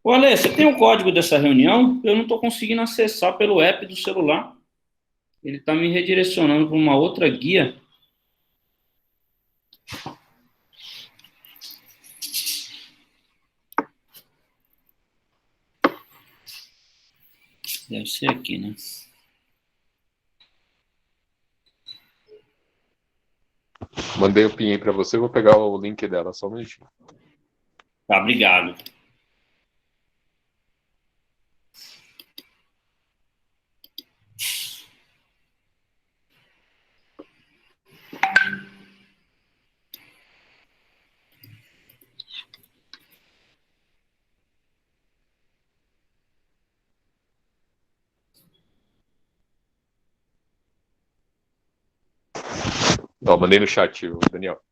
Ô, Ale, você tem o código dessa reunião? Eu não estou conseguindo acessar pelo app do celular. Ele está me redirecionando para uma outra guia. Deve ser aqui, né? Mandei o PIN aí pra você, vou pegar o link dela, só um minutinho. Tá, obrigado. Ó, mandei no chat, Daniel.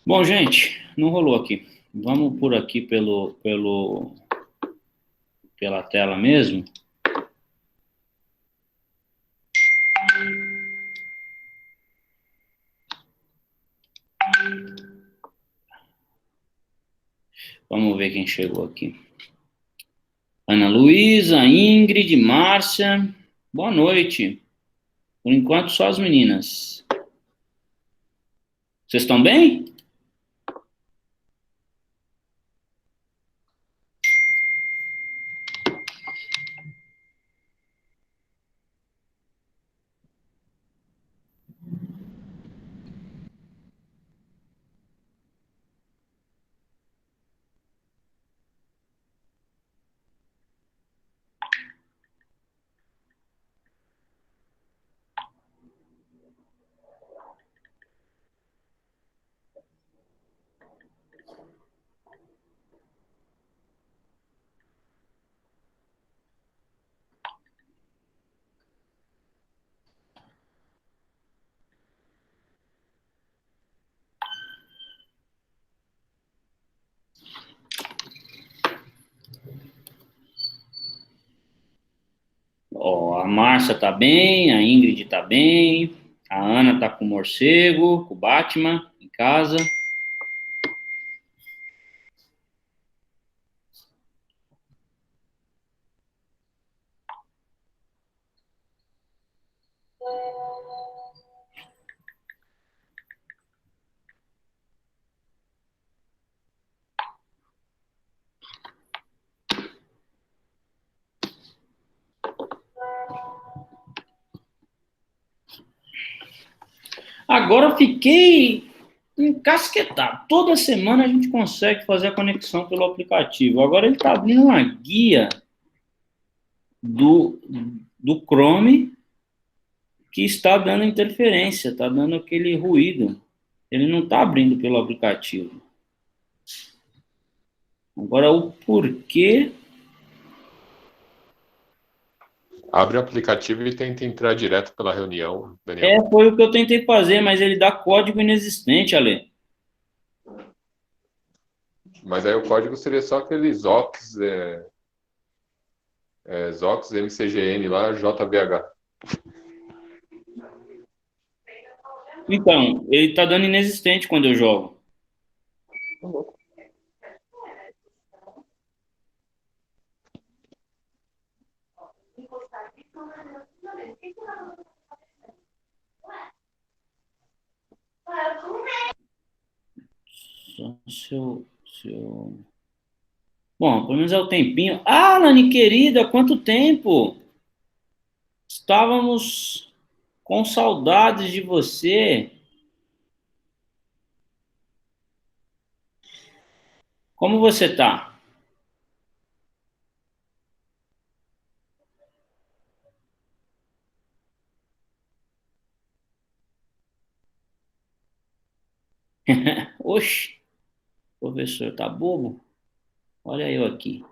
Bom, gente, não rolou aqui. Vamos por aqui pela tela mesmo. Vamos ver quem chegou aqui. Ana Luísa, Ingrid, Márcia. Boa noite. Por enquanto, só as meninas. Vocês estão bem? Ó, a Márcia tá bem, a Ingrid tá bem, a Ana tá com o morcego, com o Batman em casa. Agora eu fiquei encasquetado. Toda semana a gente consegue fazer a conexão pelo aplicativo. Agora ele está abrindo uma guia do, do Chrome que está dando interferência, está dando aquele ruído. Ele não está abrindo pelo aplicativo. Agora o porquê. Abre o aplicativo e tenta entrar direto pela reunião, Daniel. Foi o que eu tentei fazer, mas ele dá código inexistente, Ale. Mas aí o código seria só aquele ZOX, ZOX MCGN lá, JVH. Então, ele está dando inexistente quando eu jogo. Só se eu... Bom, pelo menos é o tempinho. Ah, Lani querida, quanto tempo! Estávamos com saudades de você. Como você tá? Oxe, professor, tá bobo? Olha eu aqui.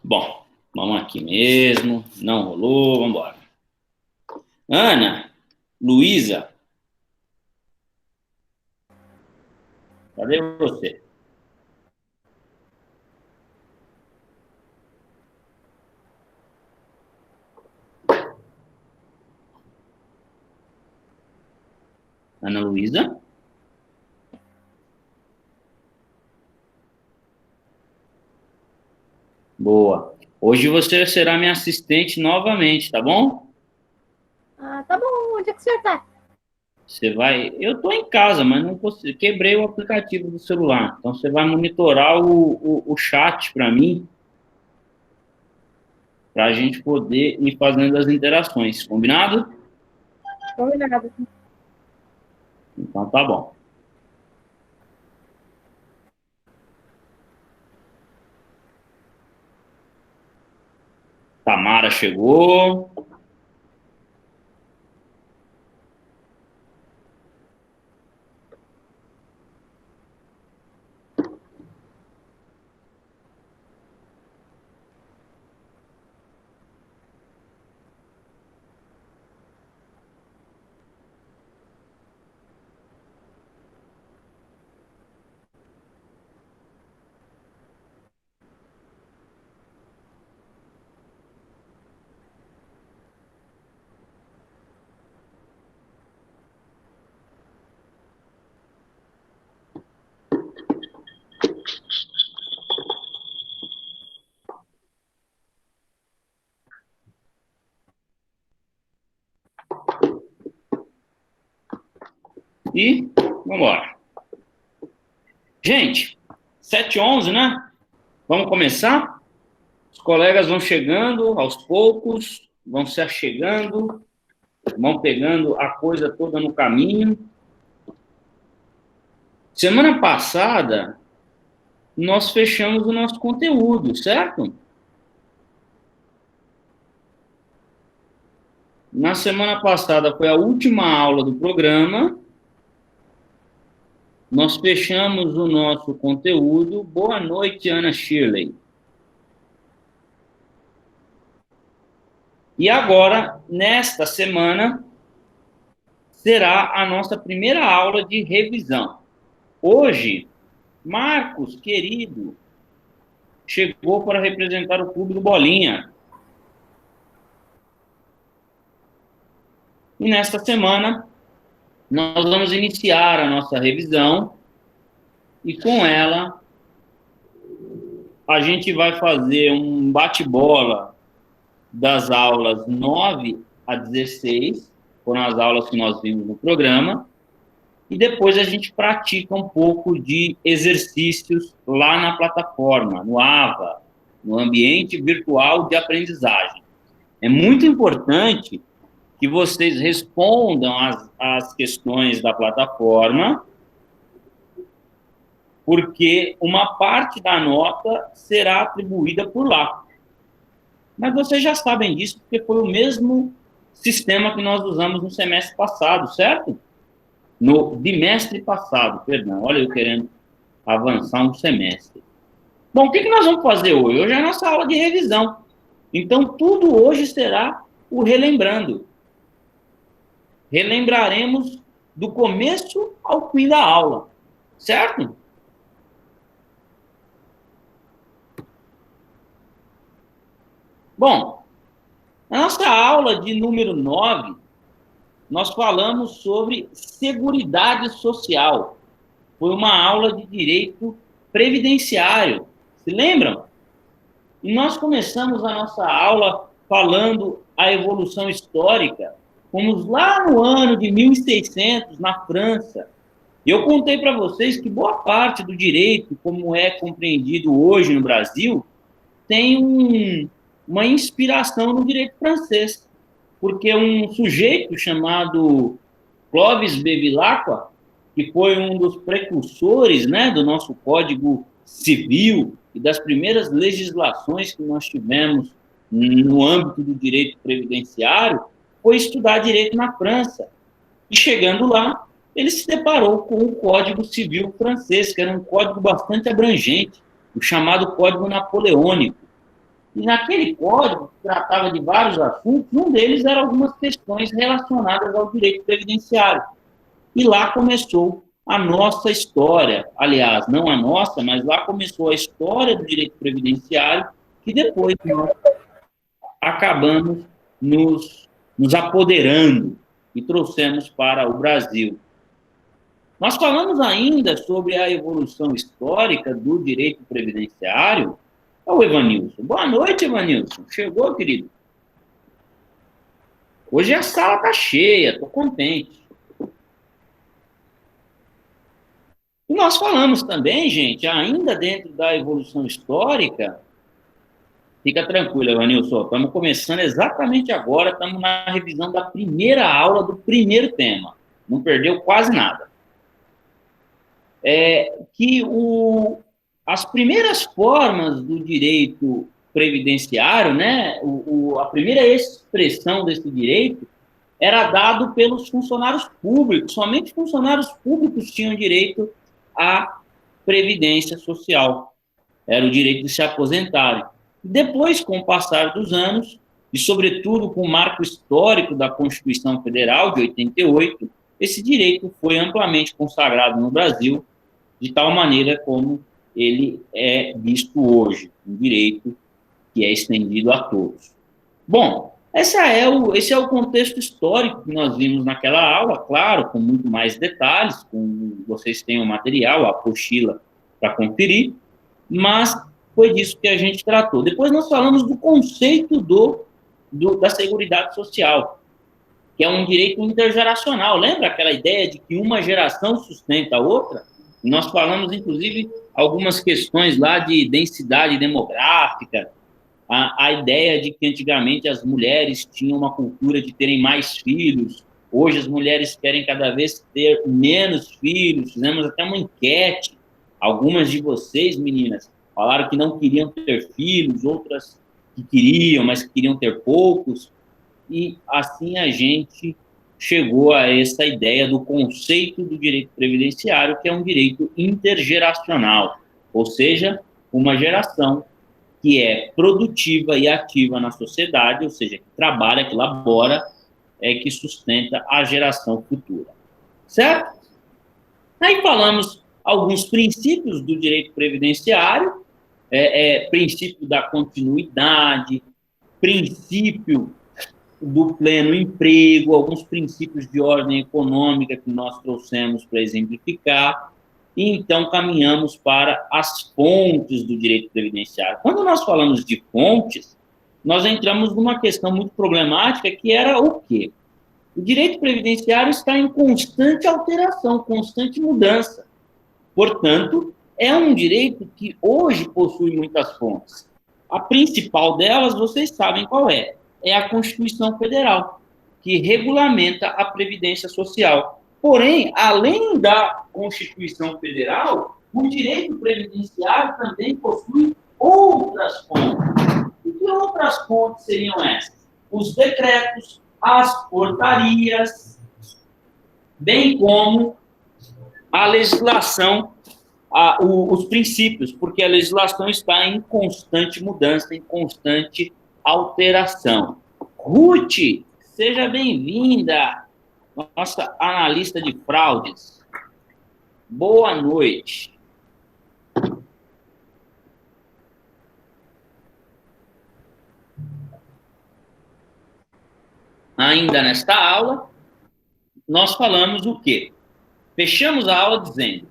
Bom, vamos aqui mesmo. Não rolou, vamos embora. Ana, Luísa, cadê você? Ana Luísa? Boa. Hoje você será minha assistente novamente, tá bom? Ah, tá bom. Onde é que o senhor tá? Você vai. Eu estou em casa, mas não consigo. Quebrei o aplicativo do celular. Então você vai monitorar o chat para mim, para a gente poder ir fazendo as interações. Combinado? Combinado. Então tá bom. Tamara chegou. E vamos embora. Gente, 7h11, né? Vamos começar? Os colegas vão chegando aos poucos, vão se achegando, vão pegando a coisa toda no caminho. Semana passada, nós fechamos o nosso conteúdo, certo? Na semana passada foi a última aula do programa nós fechamos o nosso conteúdo. Boa noite, Ana Shirley. E agora, nesta semana, será a nossa primeira aula de revisão. Hoje, Marcos, querido, chegou para representar o Clube do Bolinha. E nesta semana, nós vamos iniciar a nossa revisão e com ela a gente vai fazer um bate-bola das aulas 9 a 16, foram as aulas que nós vimos no programa, e depois a gente pratica um pouco de exercícios lá na plataforma, no AVA, no ambiente virtual de aprendizagem. É muito importante que vocês respondam às questões da plataforma, porque uma parte da nota será atribuída por lá. Mas vocês já sabem disso, porque foi o mesmo sistema que nós usamos no semestre passado, certo? No bimestre passado, perdão. Olha, eu querendo avançar um semestre. Bom, o que nós vamos fazer hoje? Hoje é a nossa aula de revisão. Então, tudo hoje será o relembrando. Relembraremos do começo ao fim da aula, certo? Bom, na nossa aula de número 9, nós falamos sobre Seguridade Social. Foi uma aula de direito previdenciário, se lembram? E nós começamos a nossa aula falando a evolução histórica. Fomos lá no ano de 1600, na França. E eu contei para vocês que boa parte do direito, como é compreendido hoje no Brasil, tem uma inspiração no direito francês, porque um sujeito chamado Clovis Bevilacqua, que foi um dos precursores, né, do nosso Código Civil e das primeiras legislações que nós tivemos no âmbito do direito previdenciário, foi estudar direito na França. E chegando lá, ele se deparou com o Código Civil francês, que era um código bastante abrangente, o chamado Código Napoleônico. E naquele código, que tratava de vários assuntos, um deles era algumas questões relacionadas ao direito previdenciário. E lá começou a nossa história. Aliás, não a nossa, mas lá começou a história do direito previdenciário, que depois nós acabamos nos apoderando e trouxemos para o Brasil. Nós falamos ainda sobre a evolução histórica do direito previdenciário. Olha o Evanilson. Boa noite, Evanilson. Chegou, querido? Hoje a sala está cheia, estou contente. E nós falamos também, gente, ainda dentro da evolução histórica, fica tranquilo, Evanilson, estamos começando exatamente agora, estamos na revisão da primeira aula do primeiro tema. Não perdeu quase nada. As primeiras formas do direito previdenciário, né, a primeira expressão desse direito era dado pelos funcionários públicos. Somente funcionários públicos tinham direito à previdência social. Era o direito de se aposentarem. Depois, com o passar dos anos, e sobretudo com o marco histórico da Constituição Federal de 88, esse direito foi amplamente consagrado no Brasil, de tal maneira como ele é visto hoje, um direito que é estendido a todos. Bom, esse é o contexto histórico que nós vimos naquela aula, claro, com muito mais detalhes, vocês têm o material, a apostila para conferir, mas foi disso que a gente tratou. Depois nós falamos do conceito da Seguridade Social, que é um direito intergeracional. Lembra aquela ideia de que uma geração sustenta a outra? Nós falamos, inclusive, algumas questões lá de densidade demográfica, a ideia de que antigamente as mulheres tinham uma cultura de terem mais filhos, hoje as mulheres querem cada vez ter menos filhos. Fizemos até uma enquete, algumas de vocês, meninas, falaram que não queriam ter filhos, outras que queriam, mas queriam ter poucos, e assim a gente chegou a essa ideia do conceito do direito previdenciário, que é um direito intergeracional, ou seja, uma geração que é produtiva e ativa na sociedade, ou seja, que trabalha, que labora, que sustenta a geração futura. Certo? Aí falamos alguns princípios do direito previdenciário, princípio da continuidade, princípio do pleno emprego, alguns princípios de ordem econômica que nós trouxemos para exemplificar, e então caminhamos para as fontes do direito previdenciário. Quando nós falamos de fontes, nós entramos numa questão muito problemática, que era o quê? O direito previdenciário está em constante alteração, constante mudança. Portanto, é um direito que hoje possui muitas fontes. A principal delas, vocês sabem qual é a Constituição Federal, que regulamenta a Previdência Social. Porém, além da Constituição Federal, o direito previdenciário também possui outras fontes. E que outras fontes seriam essas? Os decretos, as portarias, bem como a legislação, os princípios, porque a legislação está em constante mudança, em constante alteração. Ruth, seja bem-vinda, nossa analista de fraudes. Boa noite. Ainda nesta aula, nós falamos o quê? Fechamos a aula dizendo: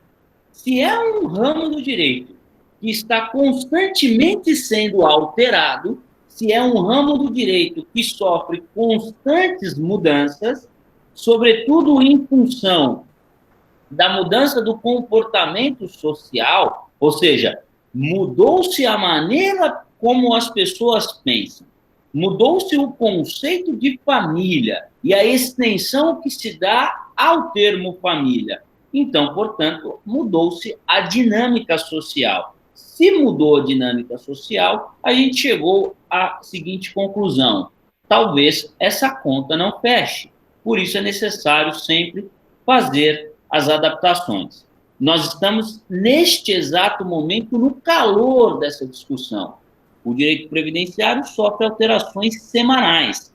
se é um ramo do direito que está constantemente sendo alterado, se é um ramo do direito que sofre constantes mudanças, sobretudo em função da mudança do comportamento social, ou seja, mudou-se a maneira como as pessoas pensam, mudou-se o conceito de família e a extensão que se dá ao termo família. Então, portanto, mudou-se a dinâmica social. Se mudou a dinâmica social, a gente chegou à seguinte conclusão: talvez essa conta não feche. Por isso é necessário sempre fazer as adaptações. Nós estamos, neste exato momento, no calor dessa discussão. O direito previdenciário sofre alterações semanais.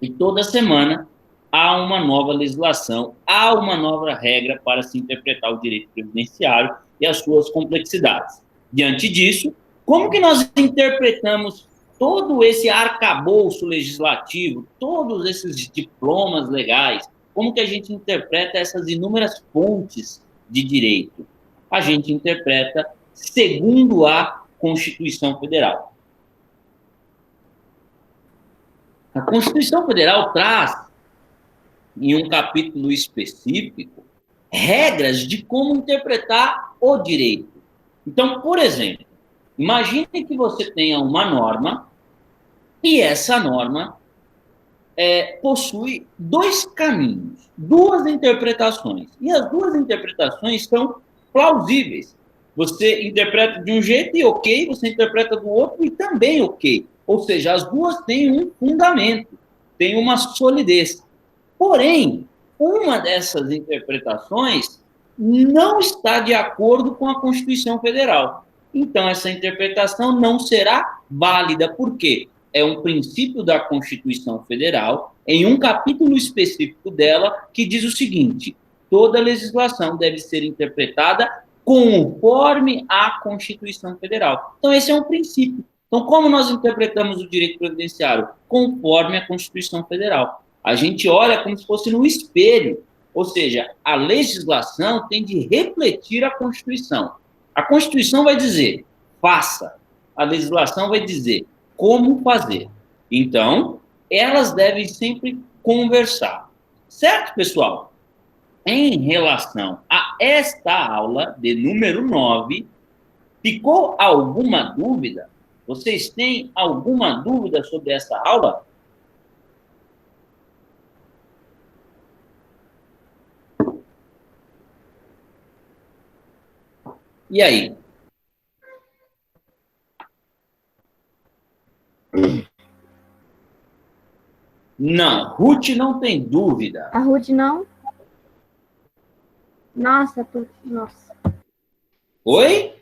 E toda semana há uma nova legislação, há uma nova regra para se interpretar o direito previdenciário e as suas complexidades. Diante disso, como que nós interpretamos todo esse arcabouço legislativo, todos esses diplomas legais? Como que a gente interpreta essas inúmeras fontes de direito? A gente interpreta segundo a Constituição Federal. A Constituição Federal traz, em um capítulo específico, regras de como interpretar o direito. Então, por exemplo, imagine que você tenha uma norma e essa norma possui dois caminhos, duas interpretações. E as duas interpretações são plausíveis. Você interpreta de um jeito e ok, você interpreta do outro e também ok. Ou seja, as duas têm um fundamento, têm uma solidez. Porém, uma dessas interpretações não está de acordo com a Constituição Federal. Então, essa interpretação não será válida. Por quê? É um princípio da Constituição Federal, em um capítulo específico dela, que diz o seguinte: toda legislação deve ser interpretada conforme a Constituição Federal. Então, esse é um princípio. Então, como nós interpretamos o direito previdenciário? Conforme a Constituição Federal. A gente olha como se fosse no espelho, ou seja, a legislação tem de refletir a Constituição. A Constituição vai dizer, faça. A legislação vai dizer, como fazer. Então, elas devem sempre conversar. Certo, pessoal? Em relação a esta aula de número 9, ficou alguma dúvida? Vocês têm alguma dúvida sobre essa aula? E aí? Não. Ruth não tem dúvida. A Ruth não? Nossa, nossa. Oi?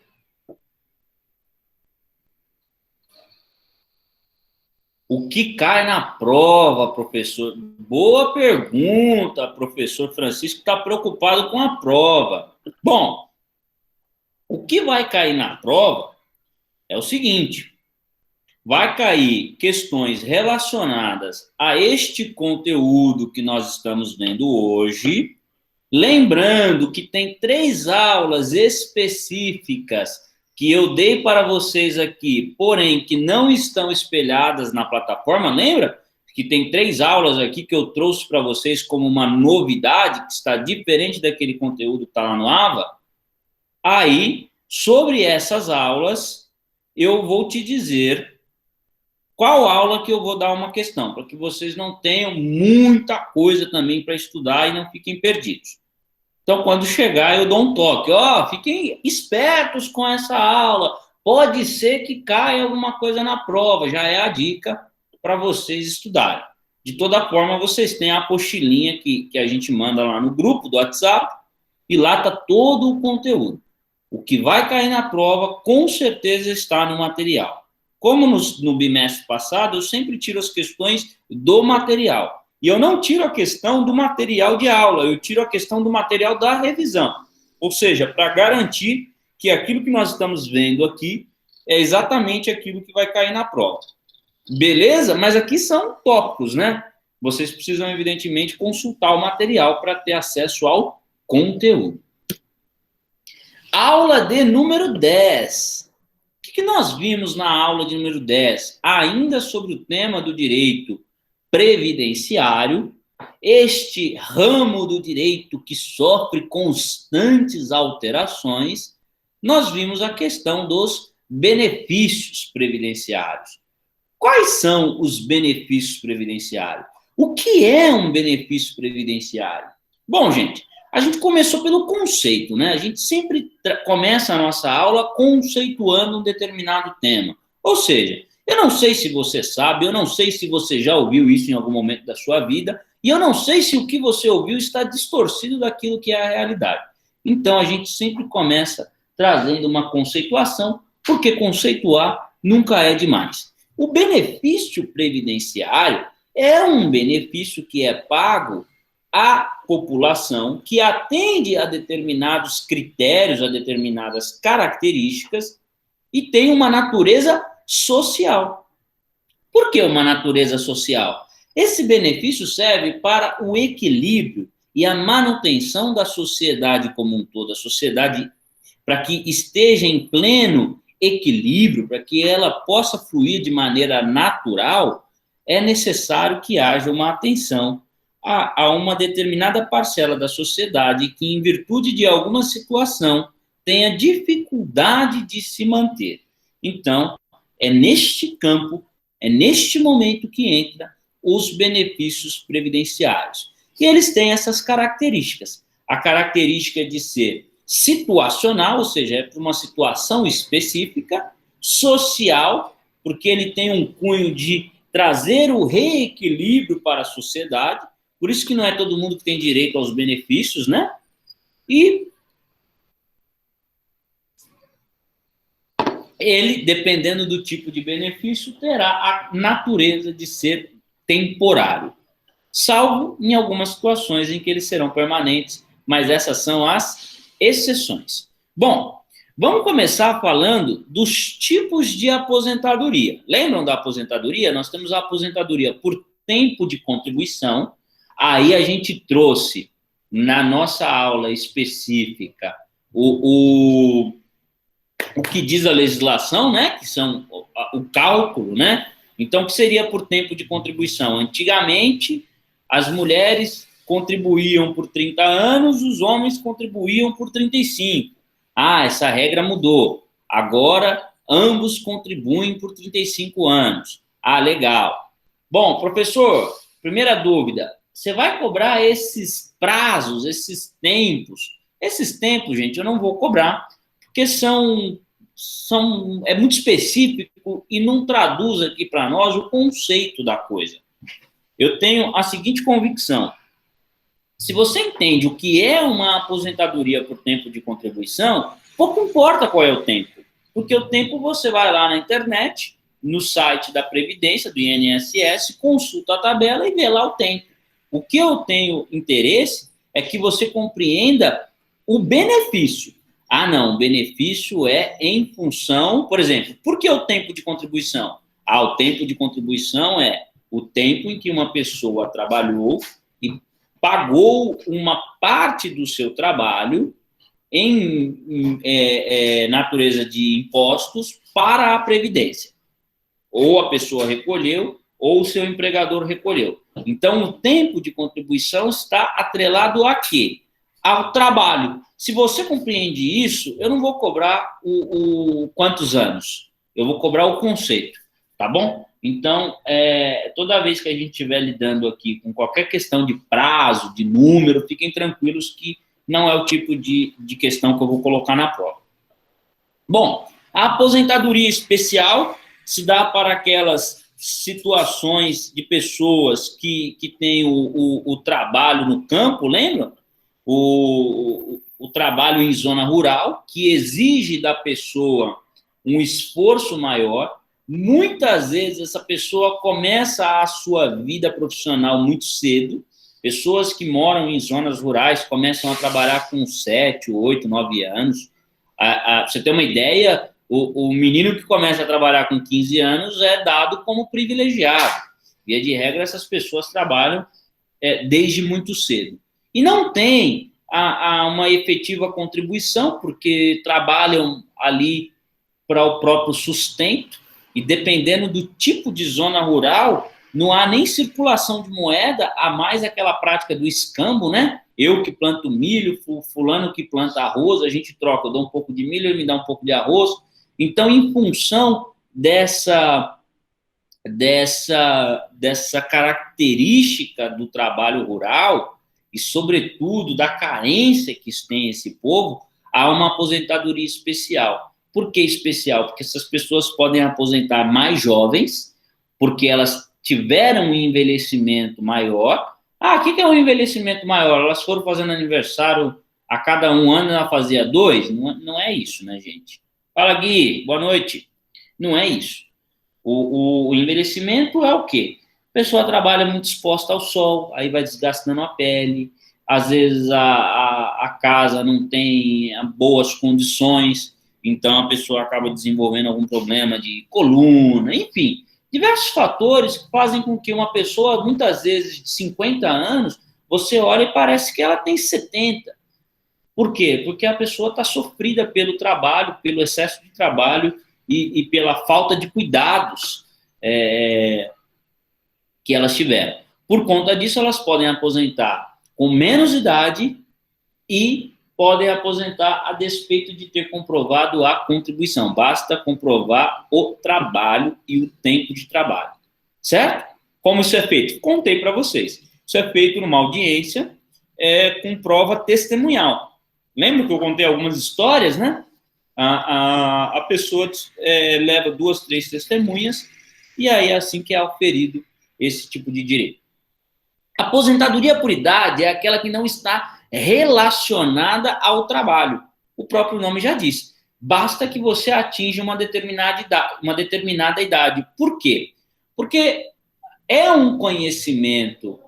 O que cai na prova, professor? Boa pergunta, professor Francisco está preocupado com a prova. Bom, o que vai cair na prova é o seguinte: vai cair questões relacionadas a este conteúdo que nós estamos vendo hoje, lembrando que tem 3 aulas específicas que eu dei para vocês aqui, porém que não estão espelhadas na plataforma. Lembra que tem 3 aulas aqui que eu trouxe para vocês como uma novidade, que está diferente daquele conteúdo que está lá no AVA? Aí, sobre essas aulas, eu vou te dizer qual aula que eu vou dar uma questão, para que vocês não tenham muita coisa também para estudar e não fiquem perdidos. Então, quando chegar, eu dou um toque. Fiquem espertos com essa aula. Pode ser que caia alguma coisa na prova. Já é a dica para vocês estudarem. De toda forma, vocês têm a apostilinha que a gente manda lá no grupo do WhatsApp, e lá está todo o conteúdo. O que vai cair na prova, com certeza, está no material. Como no bimestre passado, eu sempre tiro as questões do material. E eu não tiro a questão do material de aula, eu tiro a questão do material da revisão. Ou seja, para garantir que aquilo que nós estamos vendo aqui é exatamente aquilo que vai cair na prova. Beleza? Mas aqui são tópicos, né? Vocês precisam, evidentemente, consultar o material para ter acesso ao conteúdo. Aula de número 10. O que nós vimos na aula de número 10? Ainda sobre o tema do direito previdenciário, este ramo do direito que sofre constantes alterações, nós vimos a questão dos benefícios previdenciários. Quais são os benefícios previdenciários? O que é um benefício previdenciário? Bom, gente, a gente começou pelo conceito, né? A gente sempre começa a nossa aula conceituando um determinado tema. Ou seja, eu não sei se você sabe, eu não sei se você já ouviu isso em algum momento da sua vida, e eu não sei se o que você ouviu está distorcido daquilo que é a realidade. Então, a gente sempre começa trazendo uma conceituação, porque conceituar nunca é demais. O benefício previdenciário é um benefício que é pago à população que atende a determinados critérios, a determinadas características e tem uma natureza social. Por que uma natureza social? Esse benefício serve para o equilíbrio e a manutenção da sociedade como um todo, a sociedade para que esteja em pleno equilíbrio, para que ela possa fluir de maneira natural, é necessário que haja uma atenção a uma determinada parcela da sociedade que, em virtude de alguma situação, tenha dificuldade de se manter. Então, é neste campo, é neste momento que entra os benefícios previdenciários. E eles têm essas características. A característica de ser situacional, ou seja, é para uma situação específica, social, porque ele tem um cunho de trazer o reequilíbrio para a sociedade, por isso que não é todo mundo que tem direito aos benefícios, né? E ele, dependendo do tipo de benefício, terá a natureza de ser temporário, salvo em algumas situações em que eles serão permanentes, mas essas são as exceções. Bom, vamos começar falando dos tipos de aposentadoria. Lembram da aposentadoria? Nós temos a aposentadoria por tempo de contribuição. Aí a gente trouxe, na nossa aula específica, o que diz a legislação, né? Que são o cálculo, né? Então, o que seria por tempo de contribuição? Antigamente, as mulheres contribuíam por 30 anos, os homens contribuíam por 35. Essa regra mudou. Agora, ambos contribuem por 35 anos. Legal. Bom, professor, primeira dúvida. Você vai cobrar esses prazos, esses tempos? Esses tempos, gente, eu não vou cobrar, porque é muito específico e não traduz aqui para nós o conceito da coisa. Eu tenho a seguinte convicção. Se você entende o que é uma aposentadoria por tempo de contribuição, pouco importa qual é o tempo. Porque o tempo você vai lá na internet, no site da Previdência, do INSS, consulta a tabela e vê lá o tempo. O que eu tenho interesse é que você compreenda o benefício. Ah, não, o benefício é em função, por exemplo, por que o tempo de contribuição? Ah, o tempo de contribuição é o tempo em que uma pessoa trabalhou e pagou uma parte do seu trabalho em natureza de impostos para a Previdência. Ou a pessoa recolheu, ou o seu empregador recolheu. Então, o tempo de contribuição está atrelado a quê? Ao trabalho. Se você compreende isso, eu não vou cobrar quantos anos. Eu vou cobrar o conceito, tá bom? Então, toda vez que a gente estiver lidando aqui com qualquer questão de prazo, de número, fiquem tranquilos que não é o tipo de questão que eu vou colocar na prova. Bom, a aposentadoria especial se dá para aquelas situações de pessoas que têm o trabalho no campo, lembra? O trabalho em zona rural, que exige da pessoa um esforço maior. Muitas vezes essa pessoa começa a sua vida profissional muito cedo. Pessoas que moram em zonas rurais começam a trabalhar com 7, 8, 9 anos. Pra você ter uma ideia, o menino que começa a trabalhar com 15 anos é dado como privilegiado. Via de regra, essas pessoas trabalham desde muito cedo. E não tem uma efetiva contribuição, porque trabalham ali para o próprio sustento, e dependendo do tipo de zona rural, não há nem circulação de moeda, há mais aquela prática do escambo, né? Eu que planto milho, fulano que planta arroz, a gente troca, eu dou um pouco de milho, ele me dá um pouco de arroz. Então, em função dessa característica do trabalho rural, e sobretudo da carência que tem esse povo, há uma aposentadoria especial. Por que especial? Porque essas pessoas podem aposentar mais jovens, porque elas tiveram um envelhecimento maior. Ah, o que é um envelhecimento maior? Elas foram fazendo aniversário a cada um ano, ela fazia 2? Não é isso, né, gente? Fala, Gui, boa noite. Não é isso. O envelhecimento é o quê? A pessoa trabalha muito exposta ao sol, aí vai desgastando a pele, às vezes a casa não tem boas condições, então a pessoa acaba desenvolvendo algum problema de coluna, enfim, diversos fatores que fazem com que uma pessoa, muitas vezes de 50 anos, você olha e parece que ela tem 70. Por quê? Porque a pessoa está sofrida pelo trabalho, pelo excesso de trabalho e pela falta de cuidados que elas tiveram. Por conta disso, elas podem aposentar com menos idade e podem aposentar a despeito de ter comprovado a contribuição. Basta comprovar o trabalho e o tempo de trabalho. Certo? Como isso é feito? Contei para vocês. Isso é feito numa audiência com prova testemunhal. Lembra que eu contei algumas histórias, né? A pessoa leva 2, 3 testemunhas e aí é assim que é auferido esse tipo de direito. A aposentadoria por idade é aquela que não está relacionada ao trabalho. O próprio nome já diz. Basta que você atinja uma determinada idade. Por quê? Porque é um conhecimento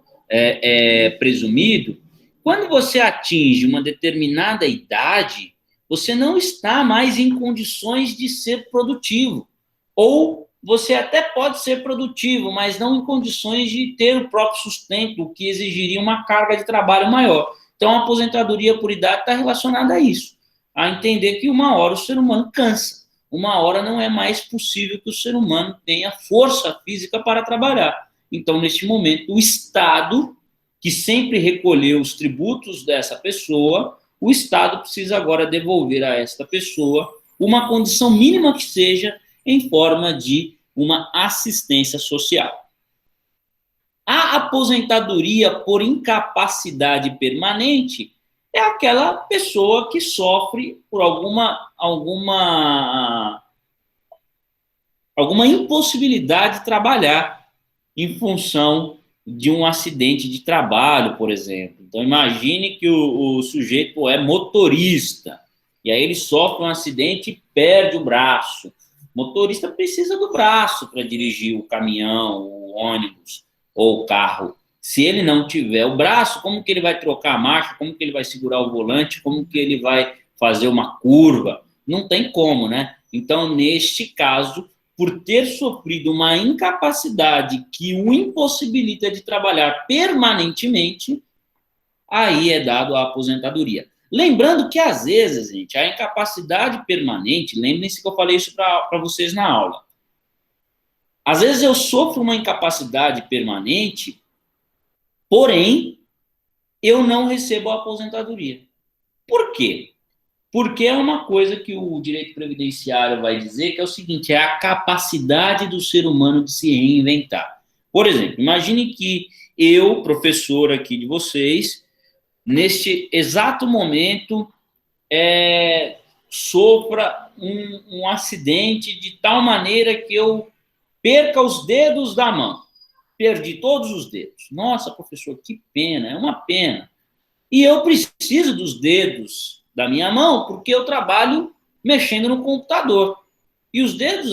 presumido. Quando você atinge uma determinada idade, você não está mais em condições de ser produtivo. Ou você até pode ser produtivo, mas não em condições de ter o próprio sustento, o que exigiria uma carga de trabalho maior. Então, a aposentadoria por idade está relacionada a isso, a entender que uma hora o ser humano cansa, uma hora não é mais possível que o ser humano tenha força física para trabalhar. Então, neste momento, o Estado, que sempre recolheu os tributos dessa pessoa, o Estado precisa agora devolver a esta pessoa uma condição mínima que seja em forma de uma assistência social. A aposentadoria por incapacidade permanente é aquela pessoa que sofre por alguma impossibilidade de trabalhar em função de um acidente de trabalho, por exemplo. Então, imagine que o sujeito é motorista, e aí ele sofre um acidente e perde o braço. O motorista precisa do braço para dirigir o caminhão, o ônibus ou o carro. Se ele não tiver o braço, como que ele vai trocar a marcha? Como que ele vai segurar o volante? Como que ele vai fazer uma curva? Não tem como, né? Então, neste caso, por ter sofrido uma incapacidade que o impossibilita de trabalhar permanentemente, aí é dado a aposentadoria. Lembrando que, às vezes, gente, a incapacidade permanente, lembrem-se que eu falei isso para vocês na aula. Às vezes eu sofro uma incapacidade permanente, porém, eu não recebo a aposentadoria. Por quê? Porque é uma coisa que o direito previdenciário vai dizer, que é o seguinte, é a capacidade do ser humano de se reinventar. Por exemplo, imagine que eu, professor aqui de vocês, neste exato momento, sofra um acidente de tal maneira que eu perca os dedos da mão. Perdi todos os dedos. Nossa, professor, que pena, é uma pena. E eu preciso dos dedos da minha mão porque eu trabalho mexendo no computador. E os dedos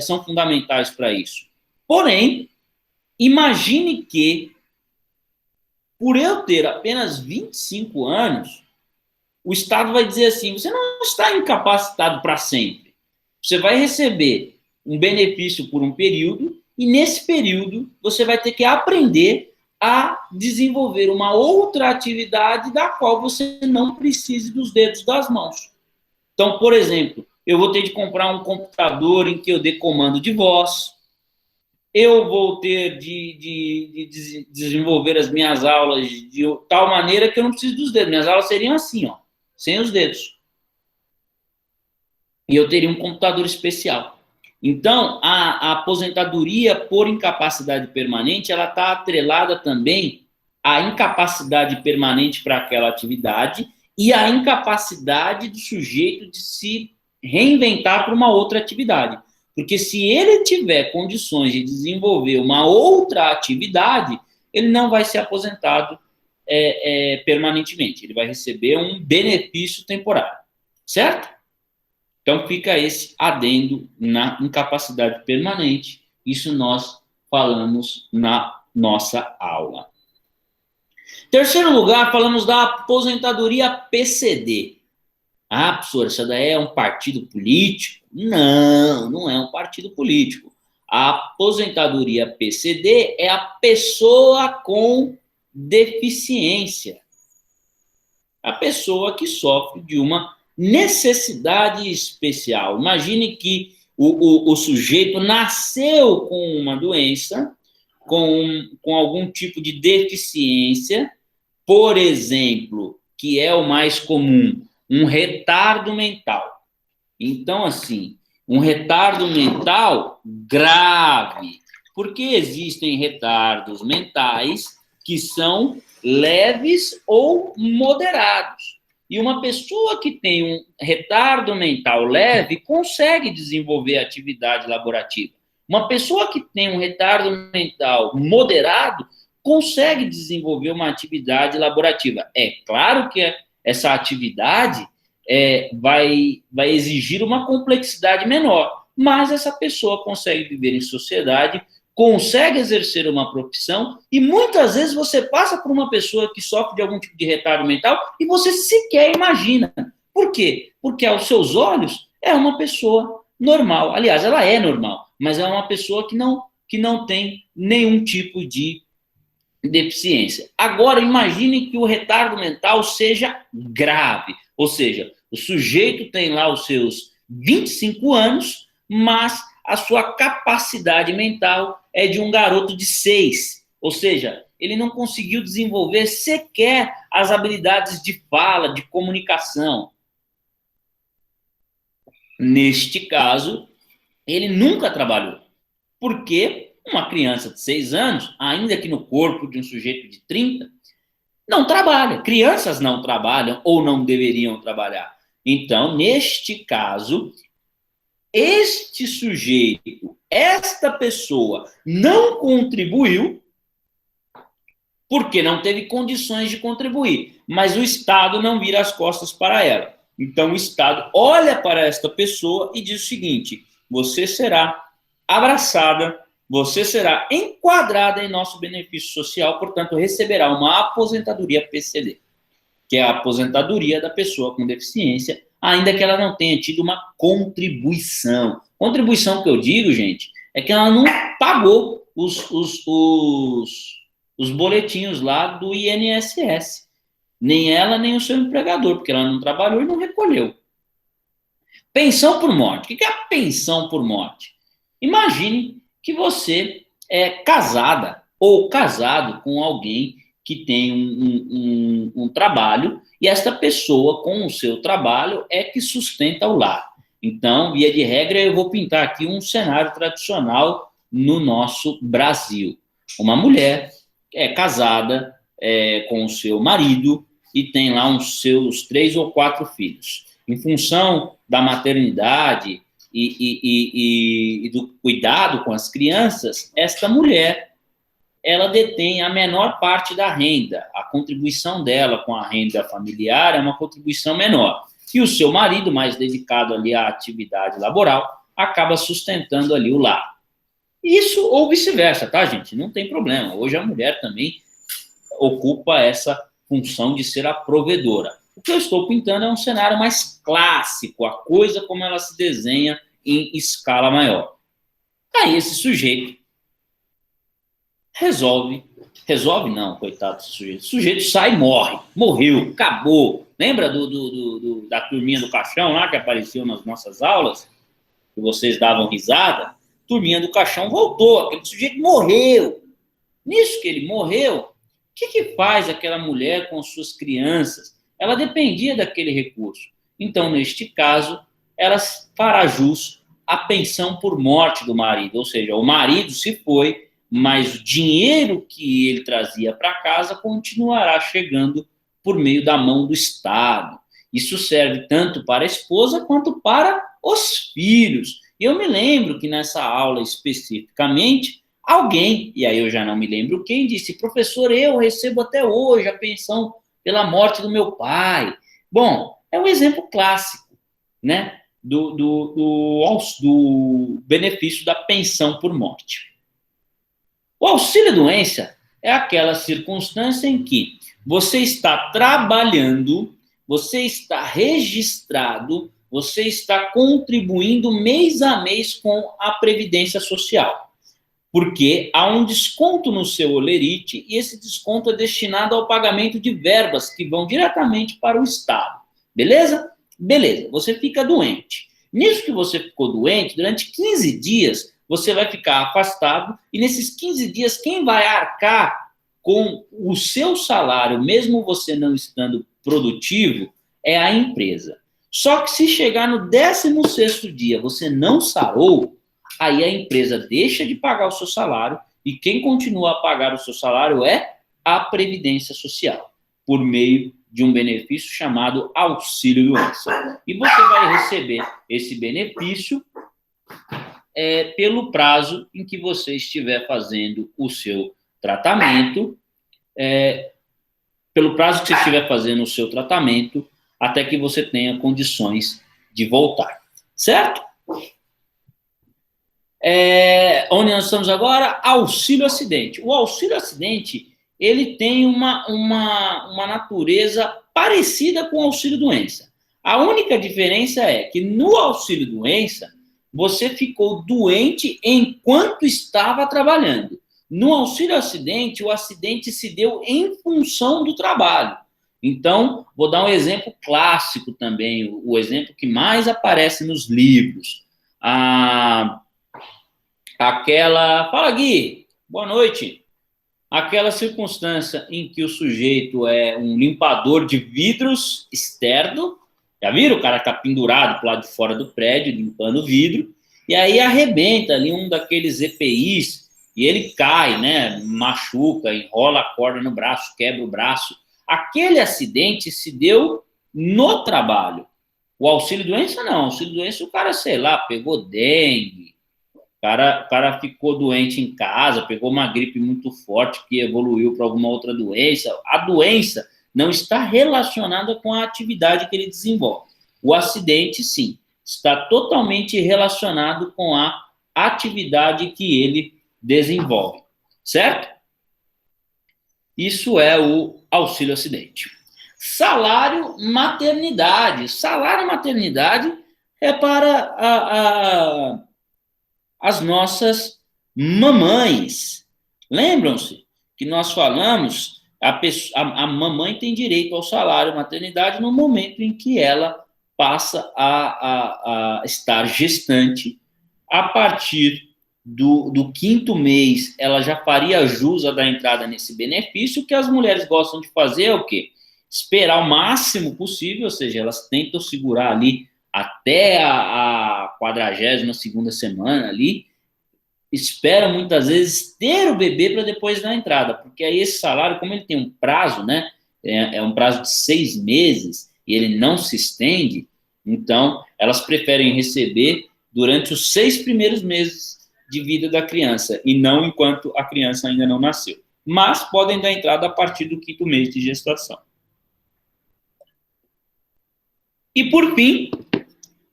são fundamentais para isso. Porém, imagine que, por eu ter apenas 25 anos, o Estado vai dizer assim, você não está incapacitado para sempre. Você vai receber um benefício por um período e, nesse período, você vai ter que aprender a desenvolver uma outra atividade da qual você não precise dos dedos das mãos. Então, por exemplo, eu vou ter de comprar um computador em que eu dê comando de voz, eu vou ter de desenvolver as minhas aulas de tal maneira que eu não preciso dos dedos. Minhas aulas seriam assim, ó, sem os dedos. E eu teria um computador especial. Então, a aposentadoria por incapacidade permanente, ela está atrelada também à incapacidade permanente para aquela atividade e à incapacidade do sujeito de se reinventar para uma outra atividade. Porque se ele tiver condições de desenvolver uma outra atividade, ele não vai ser aposentado permanentemente. Ele vai receber um benefício temporário. Certo? Então, fica esse adendo na incapacidade permanente. Isso nós falamos na nossa aula. Terceiro lugar, falamos da aposentadoria PCD. Ah, professor, isso daí é um partido político? Não, não é um partido político. A aposentadoria PCD é a pessoa com deficiência. A pessoa que sofre de uma necessidade especial. Imagine que o sujeito nasceu com uma doença, com algum tipo de deficiência, por exemplo, que é o mais comum, um retardo mental. Então, assim, um retardo mental grave, porque existem retardos mentais que são leves ou moderados. E uma pessoa que tem um retardo mental leve consegue desenvolver atividade laborativa. Uma pessoa que tem um retardo mental moderado consegue desenvolver uma atividade laborativa. É claro que essa atividade vai exigir uma complexidade menor, mas essa pessoa consegue viver em sociedade, consegue exercer uma profissão e muitas vezes você passa por uma pessoa que sofre de algum tipo de retardo mental e você sequer imagina. Por quê? Porque aos seus olhos é uma pessoa normal. Aliás, ela é normal, mas é uma pessoa que não tem nenhum tipo de deficiência. Agora, imagine que o retardo mental seja grave, ou seja, o sujeito tem lá os seus 25 anos, mas a sua capacidade mental é de um garoto de 6. Ou seja, ele não conseguiu desenvolver sequer as habilidades de fala, de comunicação. Neste caso, ele nunca trabalhou. Porque uma criança de 6 anos, ainda que no corpo de um sujeito de 30, não trabalha. Crianças não trabalham ou não deveriam trabalhar. Então, neste caso, este sujeito, esta pessoa, não contribuiu porque não teve condições de contribuir, mas o Estado não vira as costas para ela. Então, o Estado olha para esta pessoa e diz o seguinte: você será abraçada, você será enquadrada em nosso benefício social, portanto, receberá uma aposentadoria PCD, que é a aposentadoria da pessoa com deficiência, ainda que ela não tenha tido uma contribuição. Contribuição que eu digo, gente, é que ela não pagou os boletinhos lá do INSS. Nem ela, nem o seu empregador, porque ela não trabalhou e não recolheu. Pensão por morte. O que é a pensão por morte? Imagine que você é casada ou casado com alguém que tem um trabalho e esta pessoa, com o seu trabalho, é que sustenta o lar. Então, via de regra, eu vou pintar aqui um cenário tradicional no nosso Brasil. Uma mulher é casada com o seu marido e tem lá os seus 3 ou 4 filhos. Em função da maternidade e do cuidado com as crianças, esta mulher ela detém a menor parte da renda. A contribuição dela com a renda familiar é uma contribuição menor. E o seu marido, mais dedicado ali à atividade laboral, acaba sustentando ali o lar. Isso ou vice-versa, tá, gente? Não tem problema. Hoje a mulher também ocupa essa função de ser a provedora. O que eu estou pintando é um cenário mais clássico, a coisa como ela se desenha em escala maior. Aí esse sujeito resolve não, coitado desse sujeito. O sujeito sai e morreu, acabou. Lembra da turminha do caixão lá que apareceu nas nossas aulas? Que vocês davam risada? Turminha do caixão voltou, aquele sujeito morreu. Nisso que ele morreu, o que faz aquela mulher com suas crianças? Ela dependia daquele recurso. Então, neste caso, ela fará jus à pensão por morte do marido. Ou seja, o marido se foi, mas o dinheiro que ele trazia para casa continuará chegando por meio da mão do Estado. Isso serve tanto para a esposa quanto para os filhos. E eu me lembro que nessa aula especificamente, alguém, e aí eu já não me lembro quem, disse: professor, eu recebo até hoje a pensão pela morte do meu pai. Bom, é um exemplo clássico, né, do benefício da pensão por morte. O auxílio-doença é aquela circunstância em que você está trabalhando, você está registrado, você está contribuindo mês a mês com a Previdência Social. Porque há um desconto no seu olerite e esse desconto é destinado ao pagamento de verbas que vão diretamente para o Estado. Beleza? Beleza, você fica doente. Nisso que você ficou doente, durante 15 dias, você vai ficar afastado e nesses 15 dias, quem vai arcar com o seu salário, mesmo você não estando produtivo, é a empresa. Só que se chegar no 16º dia, você não sarou, aí a empresa deixa de pagar o seu salário e quem continua a pagar o seu salário é a Previdência Social, por meio de um benefício chamado auxílio-doença. E você vai receber esse benefício pelo prazo em que você estiver fazendo o seu tratamento, pelo prazo que você estiver fazendo o seu tratamento, até que você tenha condições de voltar. Certo? Onde nós estamos agora? Auxílio-acidente. O auxílio-acidente, ele tem uma natureza parecida com o auxílio-doença. A única diferença é que no auxílio-doença, você ficou doente enquanto estava trabalhando. No auxílio-acidente, o acidente se deu em função do trabalho. Então, vou dar um exemplo clássico também, o exemplo que mais aparece nos livros. Fala, Gui, boa noite. Aquela circunstância em que o sujeito é um limpador de vidros externo, já viram? O cara está pendurado para o lado de fora do prédio, limpando o vidro, e aí arrebenta ali um daqueles EPIs, e ele cai, né? Machuca, enrola a corda no braço, quebra o braço. Aquele acidente se deu no trabalho. O auxílio-doença não. O auxílio-doença, o cara, sei lá, pegou dengue, O cara ficou doente em casa, pegou uma gripe muito forte que evoluiu para alguma outra doença. A doença não está relacionada com a atividade que ele desenvolve. O acidente, sim, está totalmente relacionado com a atividade que ele desenvolve, certo? Isso é o auxílio acidente. Salário maternidade. Salário maternidade é para as nossas mamães. Lembram-se que nós falamos, a mamãe tem direito ao salário maternidade no momento em que ela passa a estar gestante. A partir do quinto mês, ela já faria jus a dar entrada nesse benefício. O que as mulheres gostam de fazer é o quê? Esperar o máximo possível, ou seja, elas tentam segurar ali até a 42ª semana ali, espera muitas vezes ter o bebê para depois dar entrada, porque aí esse salário, como ele tem um prazo, né, é um prazo de 6 meses, e ele não se estende, então elas preferem receber durante os 6 primeiros meses de vida da criança, e não enquanto a criança ainda não nasceu. Mas podem dar entrada a partir do 5º mês de gestação. E por fim,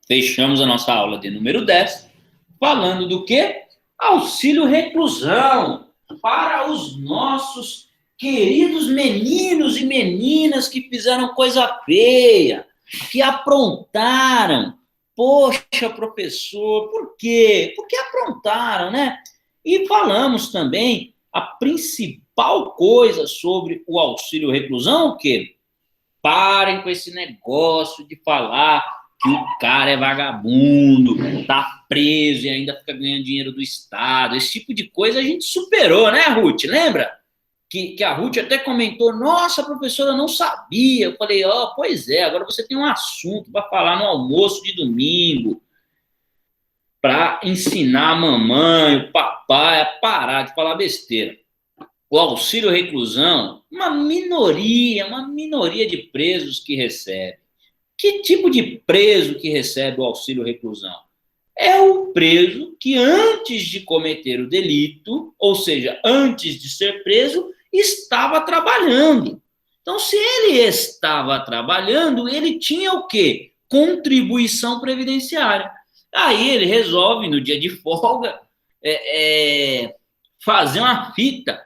fechamos a nossa aula de número 10, falando do quê? Auxílio reclusão para os nossos queridos meninos e meninas que fizeram coisa feia, que aprontaram. Poxa, professor, por quê? Porque aprontaram, né? E falamos também a principal coisa sobre o auxílio reclusão, o quê? Parem com esse negócio de falar que o cara é vagabundo, tá preso e ainda fica ganhando dinheiro do Estado. Esse tipo de coisa a gente superou, né, Ruth? Lembra? Que a Ruth até comentou, nossa, professora, eu não sabia. Eu falei, pois é, agora você tem um assunto para falar no almoço de domingo, para ensinar a mamãe, o papai a parar de falar besteira. O auxílio reclusão, uma minoria de presos que recebe. Que tipo de preso que recebe o auxílio reclusão? É o preso que antes de cometer o delito, ou seja, antes de ser preso, estava trabalhando. Então, se ele estava trabalhando, ele tinha o quê? Contribuição previdenciária. Aí ele resolve, no dia de folga, fazer uma fita.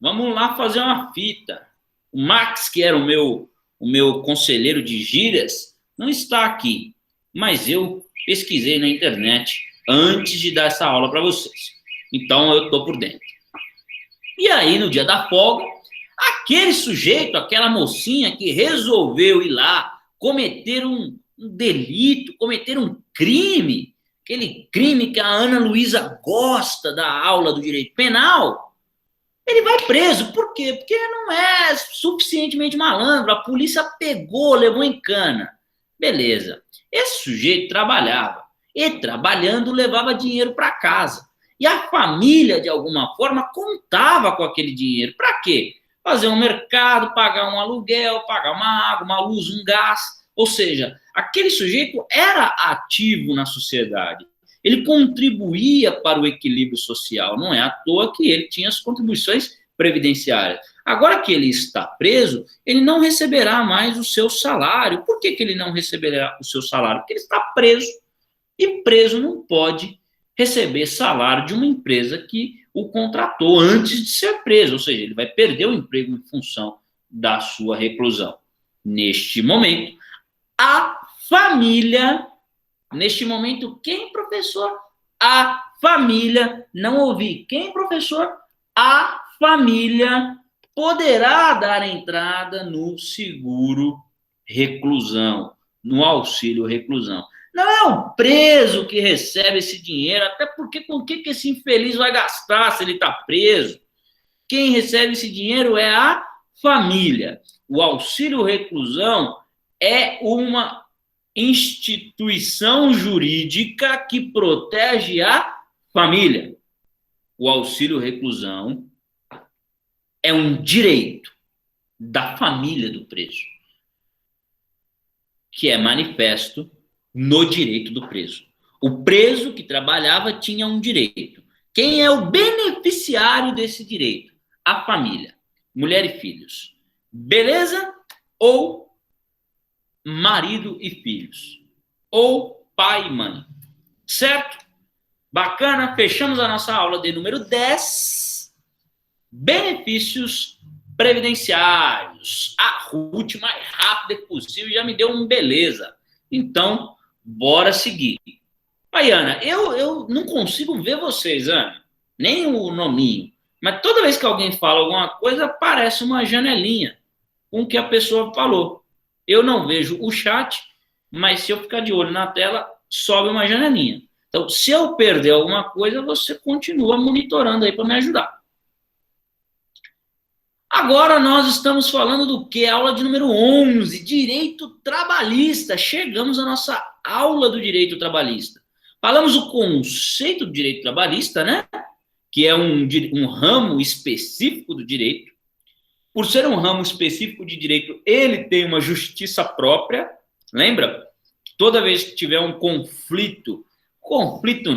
Vamos lá fazer uma fita. O Max, que era o meu conselheiro de gírias, não está aqui, mas eu pesquisei na internet antes de dar essa aula para vocês. Então eu estou por dentro. E aí, no dia da folga, aquele sujeito, aquela mocinha que resolveu ir lá cometer um delito, cometer um crime, aquele crime que a Ana Luísa gosta da aula do direito penal, ele vai preso. Por quê? Porque não é suficientemente malandro. A polícia pegou, levou em cana. Beleza. Esse sujeito trabalhava. E trabalhando levava dinheiro para casa. E a família, de alguma forma, contava com aquele dinheiro. Para quê? Fazer um mercado, pagar um aluguel, pagar uma água, uma luz, um gás. Ou seja, aquele sujeito era ativo na sociedade. Ele contribuía para o equilíbrio social. Não é à toa que ele tinha as contribuições previdenciárias. Agora que ele está preso, ele não receberá mais o seu salário. Por que ele não receberá o seu salário? Porque ele está preso. E preso não pode receber salário de uma empresa que o contratou antes de ser preso. Ou seja, ele vai perder o emprego em função da sua reclusão. Neste momento, a família... Neste momento, quem, professor? A família, não ouvi. Quem, professor? A família poderá dar entrada no seguro reclusão, no auxílio reclusão. Não é o preso que recebe esse dinheiro, até porque com o que esse infeliz vai gastar se ele está preso? Quem recebe esse dinheiro é a família. O auxílio reclusão é uma instituição jurídica que protege a família. O auxílio reclusão é um direito da família do preso, que é manifesto no direito do preso. O preso que trabalhava tinha um direito. Quem é o beneficiário desse direito? A família, mulher e filhos. Beleza? Ou marido e filhos. Ou pai e mãe. Certo? Bacana? Fechamos a nossa aula de número 10. Benefícios previdenciários. A Ruth, mais rápida que possível, já me deu um beleza. Então, bora seguir. Aí, Ana, eu não consigo ver vocês, Ana. Nem o nominho. Mas toda vez que alguém fala alguma coisa, aparece uma janelinha com o que a pessoa falou. Eu não vejo o chat, mas se eu ficar de olho na tela, sobe uma janelinha. Então, se eu perder alguma coisa, você continua monitorando aí para me ajudar. Agora nós estamos falando do que? Aula de número 11, direito trabalhista. Chegamos à nossa aula do direito trabalhista. Falamos o conceito do direito trabalhista, né? Que é um ramo específico do direito. Por ser um ramo específico de direito, ele tem uma justiça própria. Lembra? Toda vez que tiver um conflito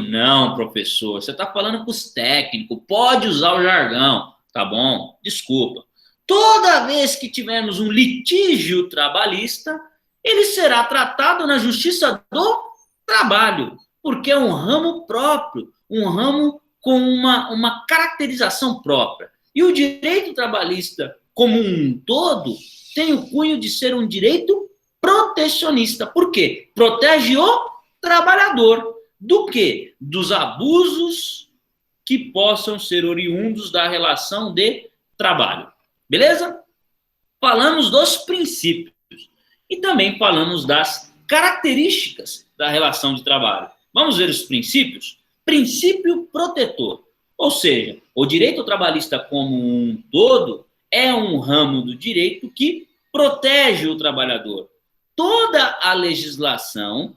não, professor, você está falando com os técnicos, pode usar o jargão, tá bom? Desculpa. Toda vez que tivermos um litígio trabalhista, ele será tratado na Justiça do Trabalho, porque é um ramo próprio, um ramo com uma caracterização própria. E o direito trabalhista, como um todo, tem o cunho de ser um direito protecionista. Por quê? Protege o trabalhador. Do quê? Dos abusos que possam ser oriundos da relação de trabalho. Beleza? Falamos dos princípios e também falamos das características da relação de trabalho. Vamos ver os princípios? Princípio protetor. Ou seja, o direito trabalhista como um todo é um ramo do direito que protege o trabalhador. Toda a legislação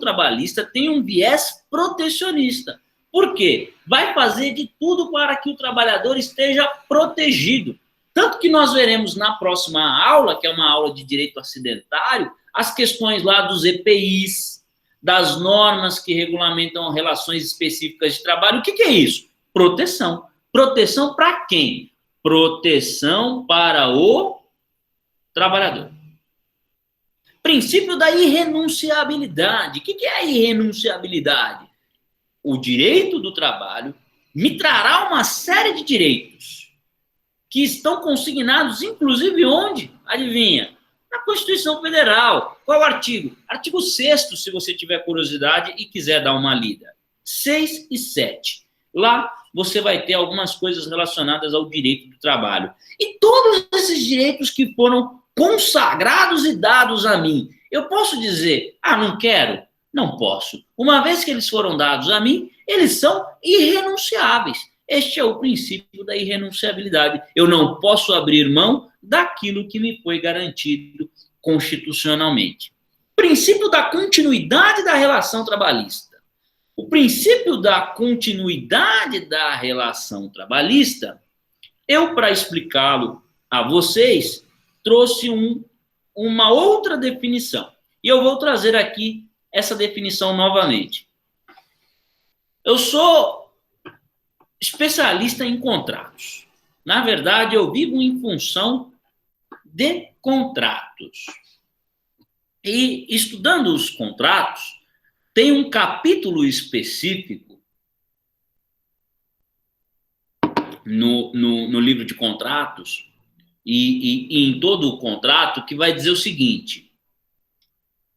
trabalhista tem um viés protecionista. Por quê? Vai fazer de tudo para que o trabalhador esteja protegido. Tanto que nós veremos na próxima aula, que é uma aula de direito acidentário, as questões lá dos EPIs, das normas que regulamentam relações específicas de trabalho. O que é isso? Proteção. Proteção para quem? Proteção para o trabalhador. Princípio da irrenunciabilidade. O que é a irrenunciabilidade? O direito do trabalho me trará uma série de direitos que estão consignados, inclusive onde? Adivinha? Na Constituição Federal. Qual artigo? Artigo 6º, se você tiver curiosidade e quiser dar uma lida. 6 e 7. Lá você vai ter algumas coisas relacionadas ao direito do trabalho. E todos esses direitos que foram consagrados e dados a mim. Eu posso dizer, não quero? Não posso. Uma vez que eles foram dados a mim, eles são irrenunciáveis. Este é o princípio da irrenunciabilidade. Eu não posso abrir mão daquilo que me foi garantido constitucionalmente. Princípio da continuidade da relação trabalhista. O princípio da continuidade da relação trabalhista, eu, para explicá-lo a vocês, trouxe uma outra definição. E eu vou trazer aqui essa definição novamente. Eu sou especialista em contratos. Na verdade, eu vivo em função de contratos. E estudando os contratos, tem um capítulo específico no livro de contratos e em todo o contrato que vai dizer o seguinte: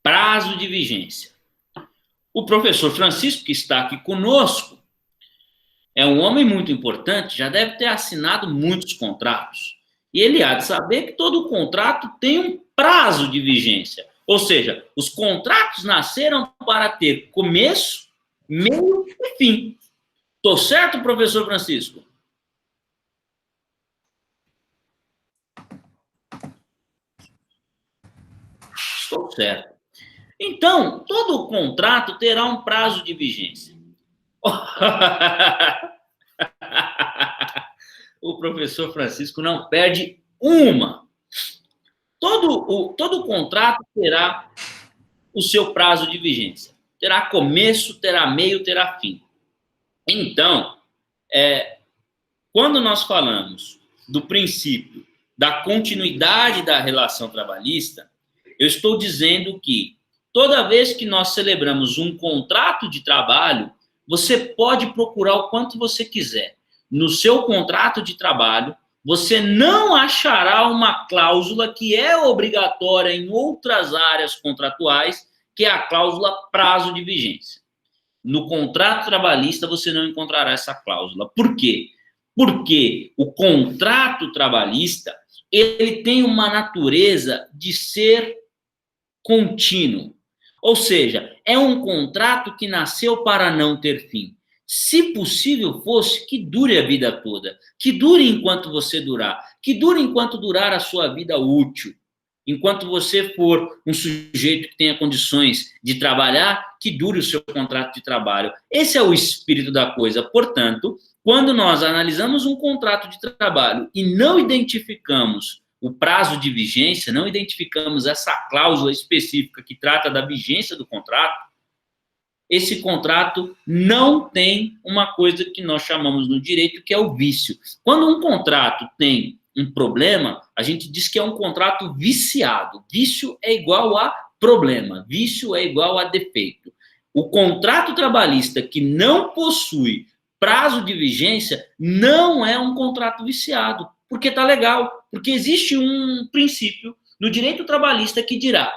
prazo de vigência. O professor Francisco, que está aqui conosco, é um homem muito importante, já deve ter assinado muitos contratos. E ele há de saber que todo contrato tem um prazo de vigência. Ou seja, os contratos nasceram para ter começo, meio e fim. Estou certo, professor Francisco? Estou certo. Então, todo contrato terá um prazo de vigência. O professor Francisco não perde uma. Todo contrato terá o seu prazo de vigência. Terá começo, terá meio, terá fim. Então, quando nós falamos do princípio da continuidade da relação trabalhista, eu estou dizendo que toda vez que nós celebramos um contrato de trabalho, você pode procurar o quanto você quiser. No seu contrato de trabalho, você não achará uma cláusula que é obrigatória em outras áreas contratuais, que é a cláusula prazo de vigência. No contrato trabalhista, você não encontrará essa cláusula. Por quê? Porque o contrato trabalhista, ele tem uma natureza de ser contínuo. Ou seja, é um contrato que nasceu para não ter fim. Se possível fosse, que dure a vida toda, que dure enquanto você durar, que dure enquanto durar a sua vida útil. Enquanto você for um sujeito que tenha condições de trabalhar, que dure o seu contrato de trabalho. Esse é o espírito da coisa. Portanto, quando nós analisamos um contrato de trabalho e não identificamos o prazo de vigência, não identificamos essa cláusula específica que trata da vigência do contrato, esse contrato não tem uma coisa que nós chamamos no direito, que é o vício. Quando um contrato tem um problema, a gente diz que é um contrato viciado. Vício é igual a problema, vício é igual a defeito. O contrato trabalhista que não possui prazo de vigência não é um contrato viciado, porque está legal, porque existe um princípio no direito trabalhista que dirá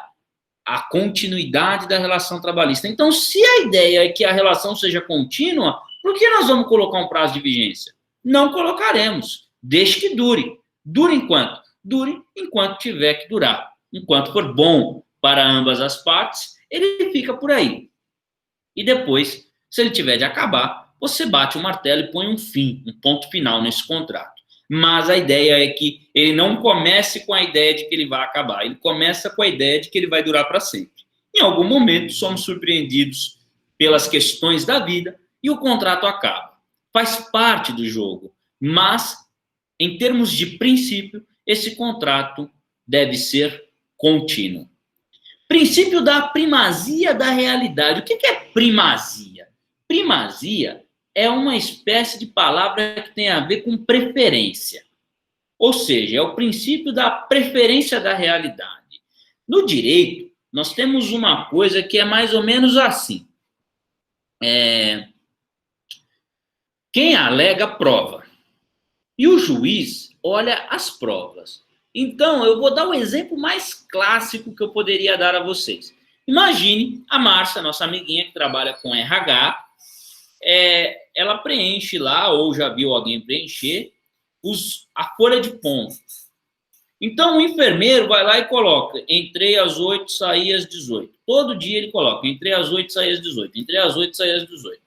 a continuidade da relação trabalhista. Então, se a ideia é que a relação seja contínua, por que nós vamos colocar um prazo de vigência? Não colocaremos. Deixe que dure. Dure enquanto? Dure enquanto tiver que durar. Enquanto for bom para ambas as partes, ele fica por aí. E depois, se ele tiver de acabar, você bate o martelo e põe um fim, um ponto final nesse contrato. Mas a ideia é que ele não comece com a ideia de que ele vai acabar. Ele começa com a ideia de que ele vai durar para sempre. Em algum momento, somos surpreendidos pelas questões da vida e o contrato acaba. Faz parte do jogo. Mas, em termos de princípio, esse contrato deve ser contínuo. Princípio da primazia da realidade. O que é primazia? Primazia é uma espécie de palavra que tem a ver com preferência. Ou seja, é o princípio da preferência da realidade. No direito, nós temos uma coisa que é mais ou menos assim. Quem alega, prova. E o juiz olha as provas. Então, eu vou dar o exemplo mais clássico que eu poderia dar a vocês. Imagine a Márcia, nossa amiguinha que trabalha com RH, ela preenche lá, ou já viu alguém preencher, a folha de ponto. Então, o enfermeiro vai lá e coloca, entrei às 8, saí às 18. Todo dia ele coloca, entrei às 8, saí às 18. Entrei às 8, saí às 18.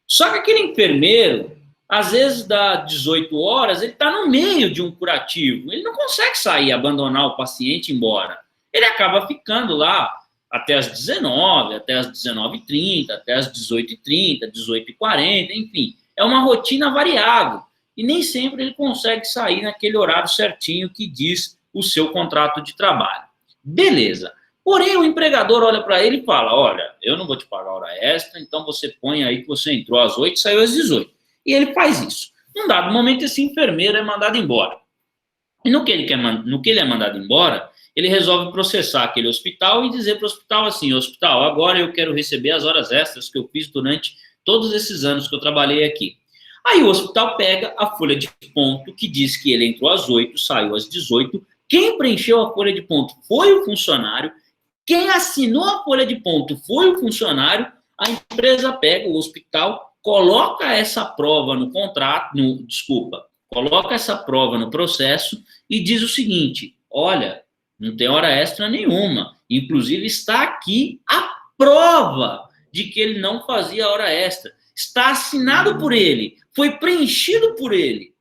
Só que aquele enfermeiro, às vezes dá 18 horas, ele está no meio de um curativo. Ele não consegue sair, abandonar o paciente e ir embora. Ele acaba ficando lá até as 19, até as 19h30, até as 18h30, 18h40, enfim. É uma rotina variável. E nem sempre ele consegue sair naquele horário certinho que diz o seu contrato de trabalho. Beleza. Porém, o empregador olha para ele e fala, olha, eu não vou te pagar hora extra, então você põe aí que você entrou às 8 e saiu às 18. E ele faz isso. Num dado momento, esse enfermeiro é mandado embora. E no que ele é mandado embora, ele resolve processar aquele hospital e dizer para o hospital assim, hospital, agora eu quero receber as horas extras que eu fiz durante todos esses anos que eu trabalhei aqui. Aí o hospital pega a folha de ponto que diz que ele entrou às 8, saiu às 18. Quem preencheu a folha de ponto foi o funcionário. Quem assinou a folha de ponto foi o funcionário. A empresa pega, o hospital, coloca essa prova no contrato, coloca essa prova no processo e diz o seguinte, olha, não tem hora extra nenhuma. Inclusive está aqui a prova de que ele não fazia hora extra. Está assinado por ele, foi preenchido por ele.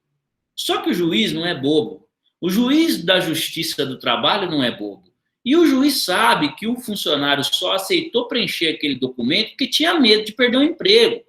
Só que o juiz não é bobo. O juiz da Justiça do Trabalho não é bobo. E o juiz sabe que o funcionário só aceitou preencher aquele documento porque tinha medo de perder o emprego.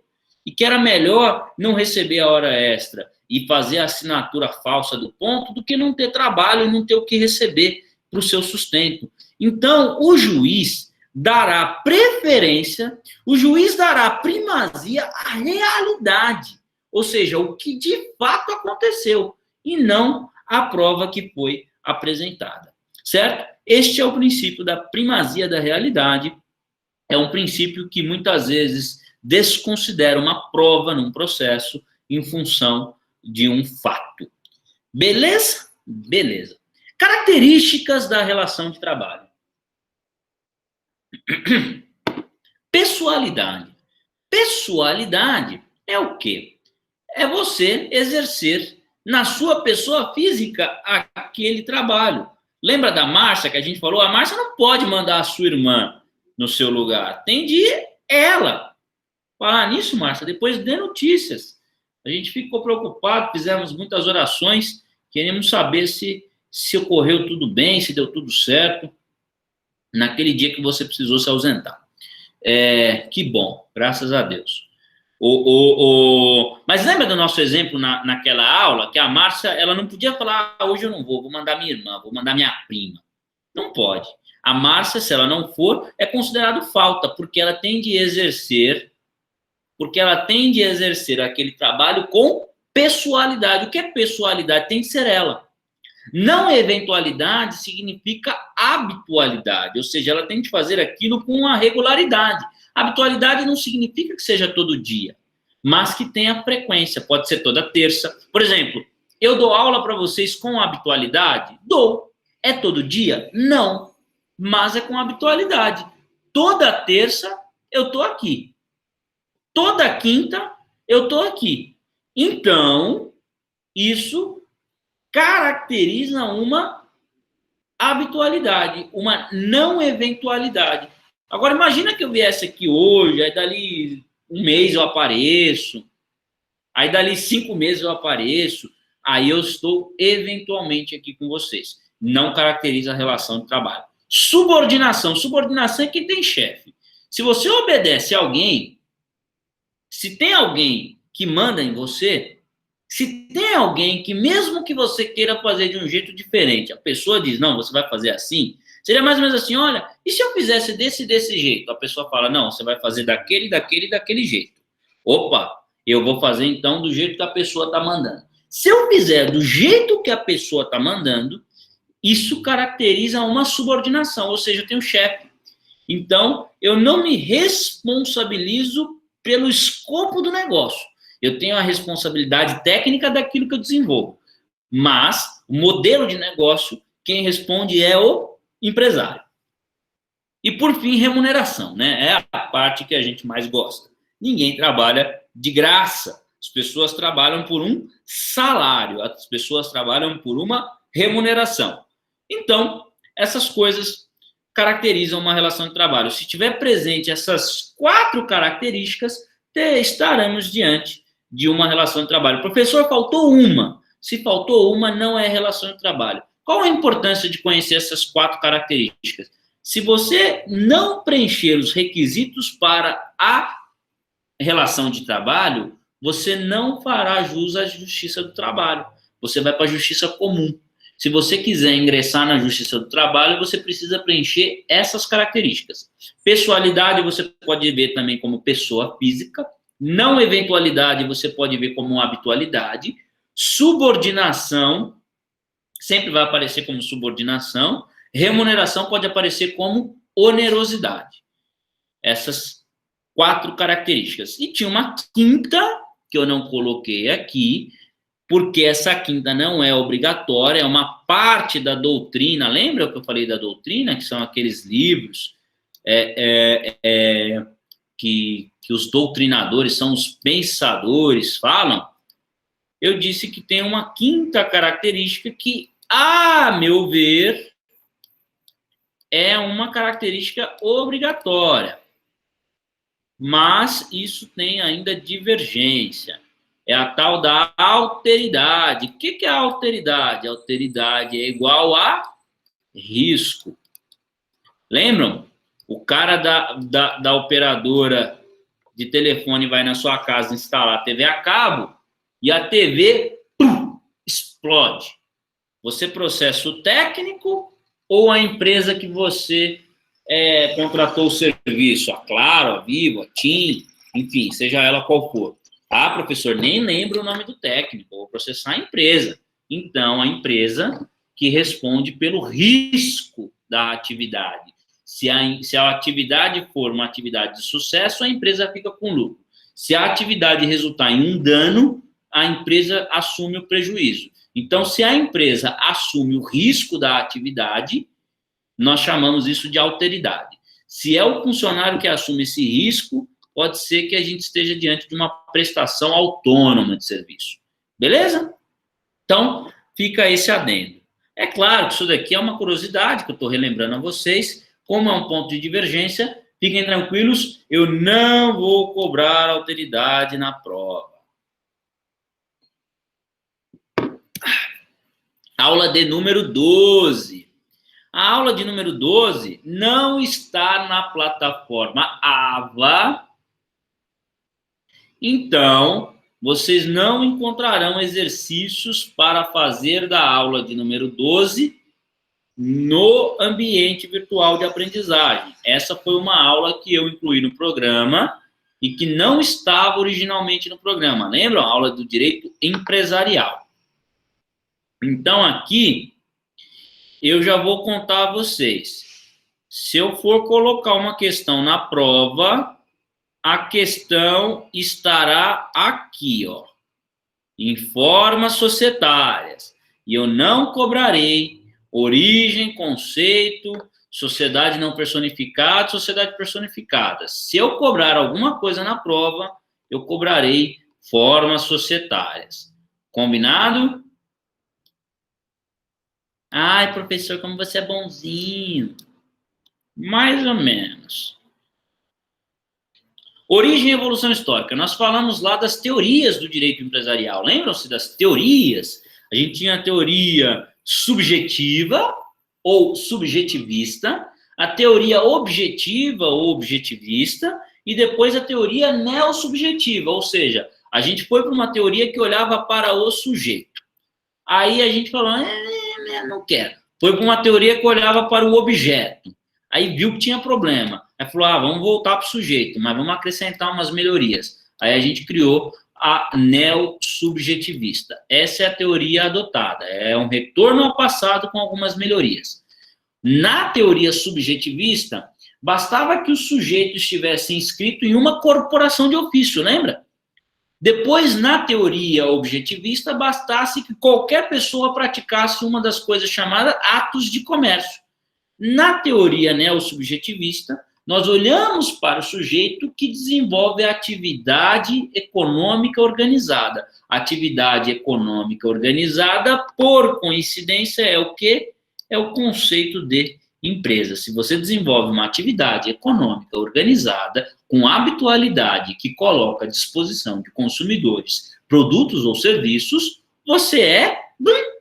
E que era melhor não receber a hora extra e fazer a assinatura falsa do ponto do que não ter trabalho e não ter o que receber para o seu sustento. Então, o juiz dará preferência, o juiz dará primazia à realidade, ou seja, o que de fato aconteceu, e não a prova que foi apresentada, certo? Este é o princípio da primazia da realidade, é um princípio que muitas vezes desconsidera uma prova num processo em função de um fato. Beleza? Beleza. Características da relação de trabalho. Pessoalidade. Pessoalidade é o quê? É você exercer na sua pessoa física aquele trabalho. Lembra da Márcia que a gente falou? A Márcia não pode mandar a sua irmã no seu lugar. Tem de ela. Falar nisso, Márcia, depois dê notícias. A gente ficou preocupado, fizemos muitas orações, queremos saber se ocorreu tudo bem, se deu tudo certo naquele dia que você precisou se ausentar. Que bom, graças a Deus. Mas lembra do nosso exemplo naquela aula, que a Márcia, ela não podia falar, hoje eu não vou mandar minha irmã, vou mandar minha prima. Não pode. A Márcia, se ela não for, é considerado falta, porque ela tem de exercer aquele trabalho com pessoalidade. O que é pessoalidade? Tem que ser ela. Não eventualidade significa habitualidade, ou seja, ela tem de fazer aquilo com uma regularidade. Habitualidade não significa que seja todo dia, mas que tenha frequência, pode ser toda terça. Por exemplo, eu dou aula para vocês com habitualidade? Dou. É todo dia? Não, mas é com habitualidade. Toda terça eu estou aqui. Toda quinta eu estou aqui. Então, isso caracteriza uma habitualidade, uma não eventualidade. Agora, imagina que eu viesse aqui hoje, aí dali um mês eu apareço, aí dali 5 meses eu apareço, aí eu estou eventualmente aqui com vocês. Não caracteriza a relação de trabalho. Subordinação. Subordinação é quem tem chefe. Se você obedece a alguém, se tem alguém que manda em você, se tem alguém que, mesmo que você queira fazer de um jeito diferente, a pessoa diz, não, você vai fazer assim, seria mais ou menos assim, olha, e se eu fizesse desse jeito? A pessoa fala, não, você vai fazer daquele jeito. Opa, eu vou fazer então do jeito que a pessoa está mandando. Se eu fizer do jeito que a pessoa está mandando, isso caracteriza uma subordinação, ou seja, eu tenho chefe. Então, eu não me responsabilizo pelo escopo do negócio. Eu tenho a responsabilidade técnica daquilo que eu desenvolvo. Mas, o modelo de negócio, quem responde é o empresário. E, por fim, remuneração, né? É a parte que a gente mais gosta. Ninguém trabalha de graça. As pessoas trabalham por um salário. As pessoas trabalham por uma remuneração. Então, essas coisas caracterizam uma relação de trabalho. Se tiver presente essas 4 características, estaremos diante de uma relação de trabalho. Professor, faltou uma. Se faltou uma, não é relação de trabalho. Qual a importância de conhecer essas 4 características? Se você não preencher os requisitos para a relação de trabalho, você não fará jus à justiça do trabalho. Você vai para a justiça comum. Se você quiser ingressar na justiça do trabalho, você precisa preencher essas características. Pessoalidade você pode ver também como pessoa física. Não eventualidade você pode ver como habitualidade. Subordinação sempre vai aparecer como subordinação. Remuneração pode aparecer como onerosidade. Essas 4 características. E tinha uma quinta que eu não coloquei aqui, porque essa quinta não é obrigatória, é uma parte da doutrina. Lembra que eu falei da doutrina? Que são aqueles livros que os doutrinadores, são os pensadores, falam. Eu disse que tem uma quinta característica que, a meu ver, é uma característica obrigatória. Mas isso tem ainda divergência. É a tal da alteridade. O que é a alteridade? A alteridade é igual a risco. Lembram? O cara da operadora de telefone vai na sua casa instalar a TV a cabo e a TV explode. Você processa o técnico ou a empresa que você contratou o serviço? A Claro, a Vivo, a TIM, enfim, seja ela qual for. Ah, professor, nem lembro o nome do técnico, vou processar a empresa. Então, a empresa que responde pelo risco da atividade. Se a atividade for uma atividade de sucesso, a empresa fica com lucro. Se a atividade resultar em um dano, a empresa assume o prejuízo. Então, se a empresa assume o risco da atividade, nós chamamos isso de alteridade. Se é o funcionário que assume esse risco, pode ser que a gente esteja diante de uma prestação autônoma de serviço. Beleza? Então, fica esse adendo. É claro que isso daqui é uma curiosidade que eu estou relembrando a vocês. Como é um ponto de divergência, fiquem tranquilos, eu não vou cobrar alteridade na prova. Aula de número 12. A aula de número 12 não está na plataforma AVA. Então, vocês não encontrarão exercícios para fazer da aula de número 12 no ambiente virtual de aprendizagem. Essa foi uma aula que eu incluí no programa e que não estava originalmente no programa. Lembram? A aula do direito empresarial. Então, aqui, eu já vou contar a vocês. Se eu for colocar uma questão na prova, a questão estará aqui, ó, em formas societárias. E eu não cobrarei origem, conceito, sociedade não personificada, sociedade personificada. Se eu cobrar alguma coisa na prova, eu cobrarei formas societárias. Combinado? Ai, professor, como você é bonzinho. Mais ou menos. Origem e evolução histórica. Nós falamos lá das teorias do direito empresarial. Lembram-se das teorias? A gente tinha a teoria subjetiva ou subjetivista, a teoria objetiva ou objetivista e depois a teoria neosubjetiva, ou seja, a gente foi para uma teoria que olhava para o sujeito. Aí a gente falou, não quero. Foi para uma teoria que olhava para o objeto. Aí viu que tinha problema. Aí falou, vamos voltar para o sujeito, mas vamos acrescentar umas melhorias. Aí a gente criou a neosubjetivista. Essa é a teoria adotada. É um retorno ao passado com algumas melhorias. Na teoria subjetivista, bastava que o sujeito estivesse inscrito em uma corporação de ofício, lembra? Depois, na teoria objetivista, bastasse que qualquer pessoa praticasse uma das coisas chamadas atos de comércio. Na teoria neosubjetivista, nós olhamos para o sujeito que desenvolve a atividade econômica organizada. Atividade econômica organizada, por coincidência, é o quê? É o conceito de empresa. Se você desenvolve uma atividade econômica organizada, com habitualidade, que coloca à disposição de consumidores produtos ou serviços, você é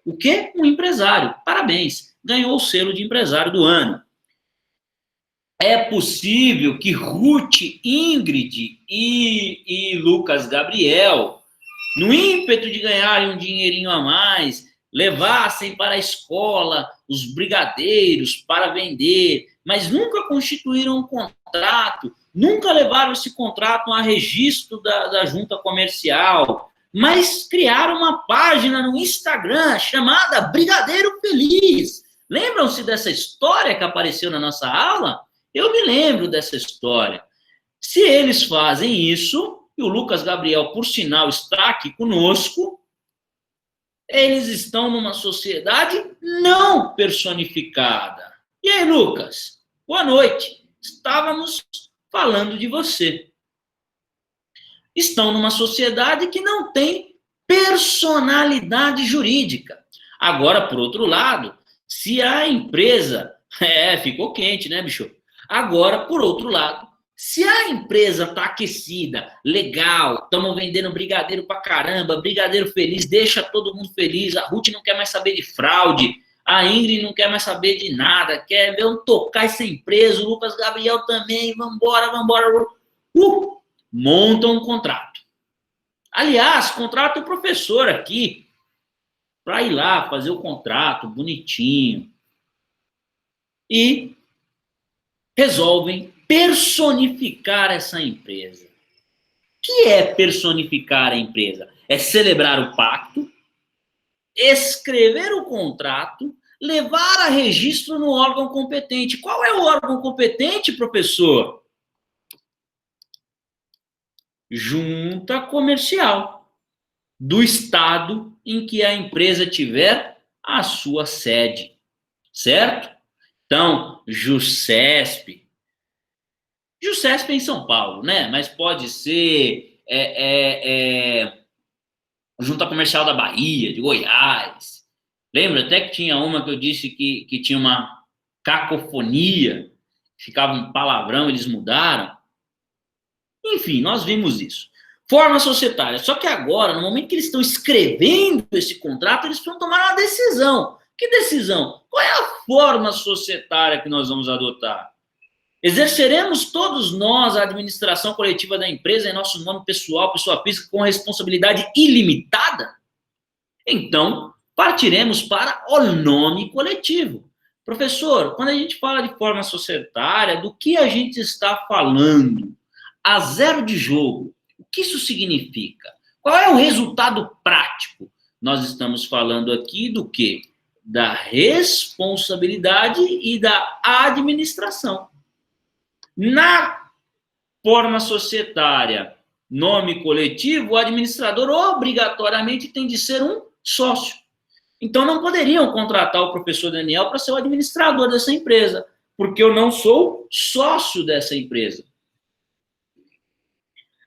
o quê? Um empresário. Parabéns, ganhou o selo de empresário do ano. É possível que Ruth, Ingrid e Lucas Gabriel, no ímpeto de ganharem um dinheirinho a mais, levassem para a escola os brigadeiros para vender, mas nunca constituíram um contrato, nunca levaram esse contrato a registro da junta comercial, mas criaram uma página no Instagram chamada Brigadeiro Feliz. Lembram-se dessa história que apareceu na nossa aula? Eu me lembro dessa história. Se eles fazem isso, e o Lucas Gabriel, por sinal, está aqui conosco, eles estão numa sociedade não personificada. E aí, Lucas? Boa noite. Estávamos falando de você. Estão numa sociedade que não tem personalidade jurídica. Agora, por outro lado, se a empresa... ficou quente, né, bicho? Agora, por outro lado, se a empresa está aquecida, legal, estamos vendendo brigadeiro pra caramba, brigadeiro feliz, deixa todo mundo feliz, a Ruth não quer mais saber de fraude, a Ingrid não quer mais saber de nada, quer ver onde tocar essa empresa, o Lucas Gabriel também, vambora. Montam um contrato. Aliás, contrata o professor aqui, para ir lá fazer o contrato bonitinho. E resolvem personificar essa empresa. O que é personificar a empresa? É celebrar o pacto, escrever o contrato, levar a registro no órgão competente. Qual é o órgão competente, professor? Junta comercial do estado em que a empresa tiver a sua sede, certo? Então, JUSCESP é em São Paulo, né? Mas pode ser Junta Comercial da Bahia, de Goiás. Lembra até que tinha uma que eu disse que tinha uma cacofonia, ficava um palavrão, eles mudaram. Enfim, nós vimos isso. Forma societária. Só que agora, no momento que eles estão escrevendo esse contrato, eles precisam tomar uma decisão. Que decisão? Qual é a forma societária que nós vamos adotar? Exerceremos todos nós a administração coletiva da empresa em nosso nome pessoal, pessoa física, com responsabilidade ilimitada? Então, partiremos para o nome coletivo. Professor, quando a gente fala de forma societária, do que a gente está falando? A zero de jogo. O que isso significa? Qual é o resultado prático? Nós estamos falando aqui do quê? Da responsabilidade e da administração. Na forma societária, nome coletivo, o administrador obrigatoriamente tem de ser um sócio. Então, não poderiam contratar o professor Daniel para ser o administrador dessa empresa, porque eu não sou sócio dessa empresa.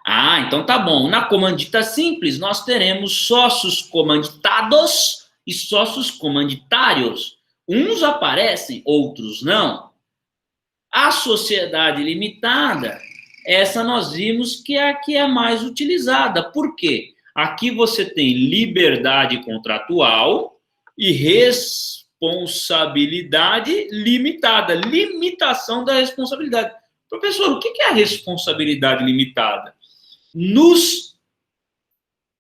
Ah, então tá bom. Na comandita simples, nós teremos sócios comanditados e sócios comanditários. Uns aparecem, outros não. A sociedade limitada, essa nós vimos que é a que é mais utilizada. Por quê? Aqui você tem liberdade contratual e responsabilidade limitada. Limitação da responsabilidade. Professor, o que é a responsabilidade limitada? Nos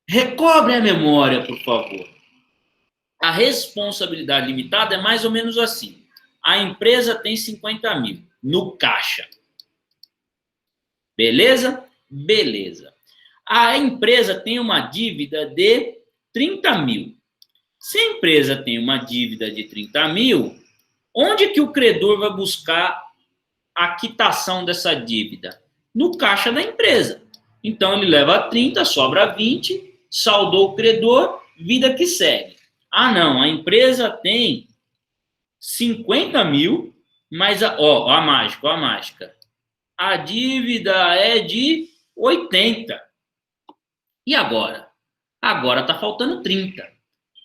recobre a memória, por favor. A responsabilidade limitada é mais ou menos assim. A empresa tem 50 mil no caixa. Beleza? Beleza. A empresa tem uma dívida de 30 mil. Se a empresa tem uma dívida de 30 mil, onde que o credor vai buscar a quitação dessa dívida? No caixa da empresa. Então, ele leva 30, sobra 20, saldou o credor, vida que segue. Ah, não, a empresa tem 50 mil, mas, a mágica. A dívida é de 80. E agora? Agora está faltando 30.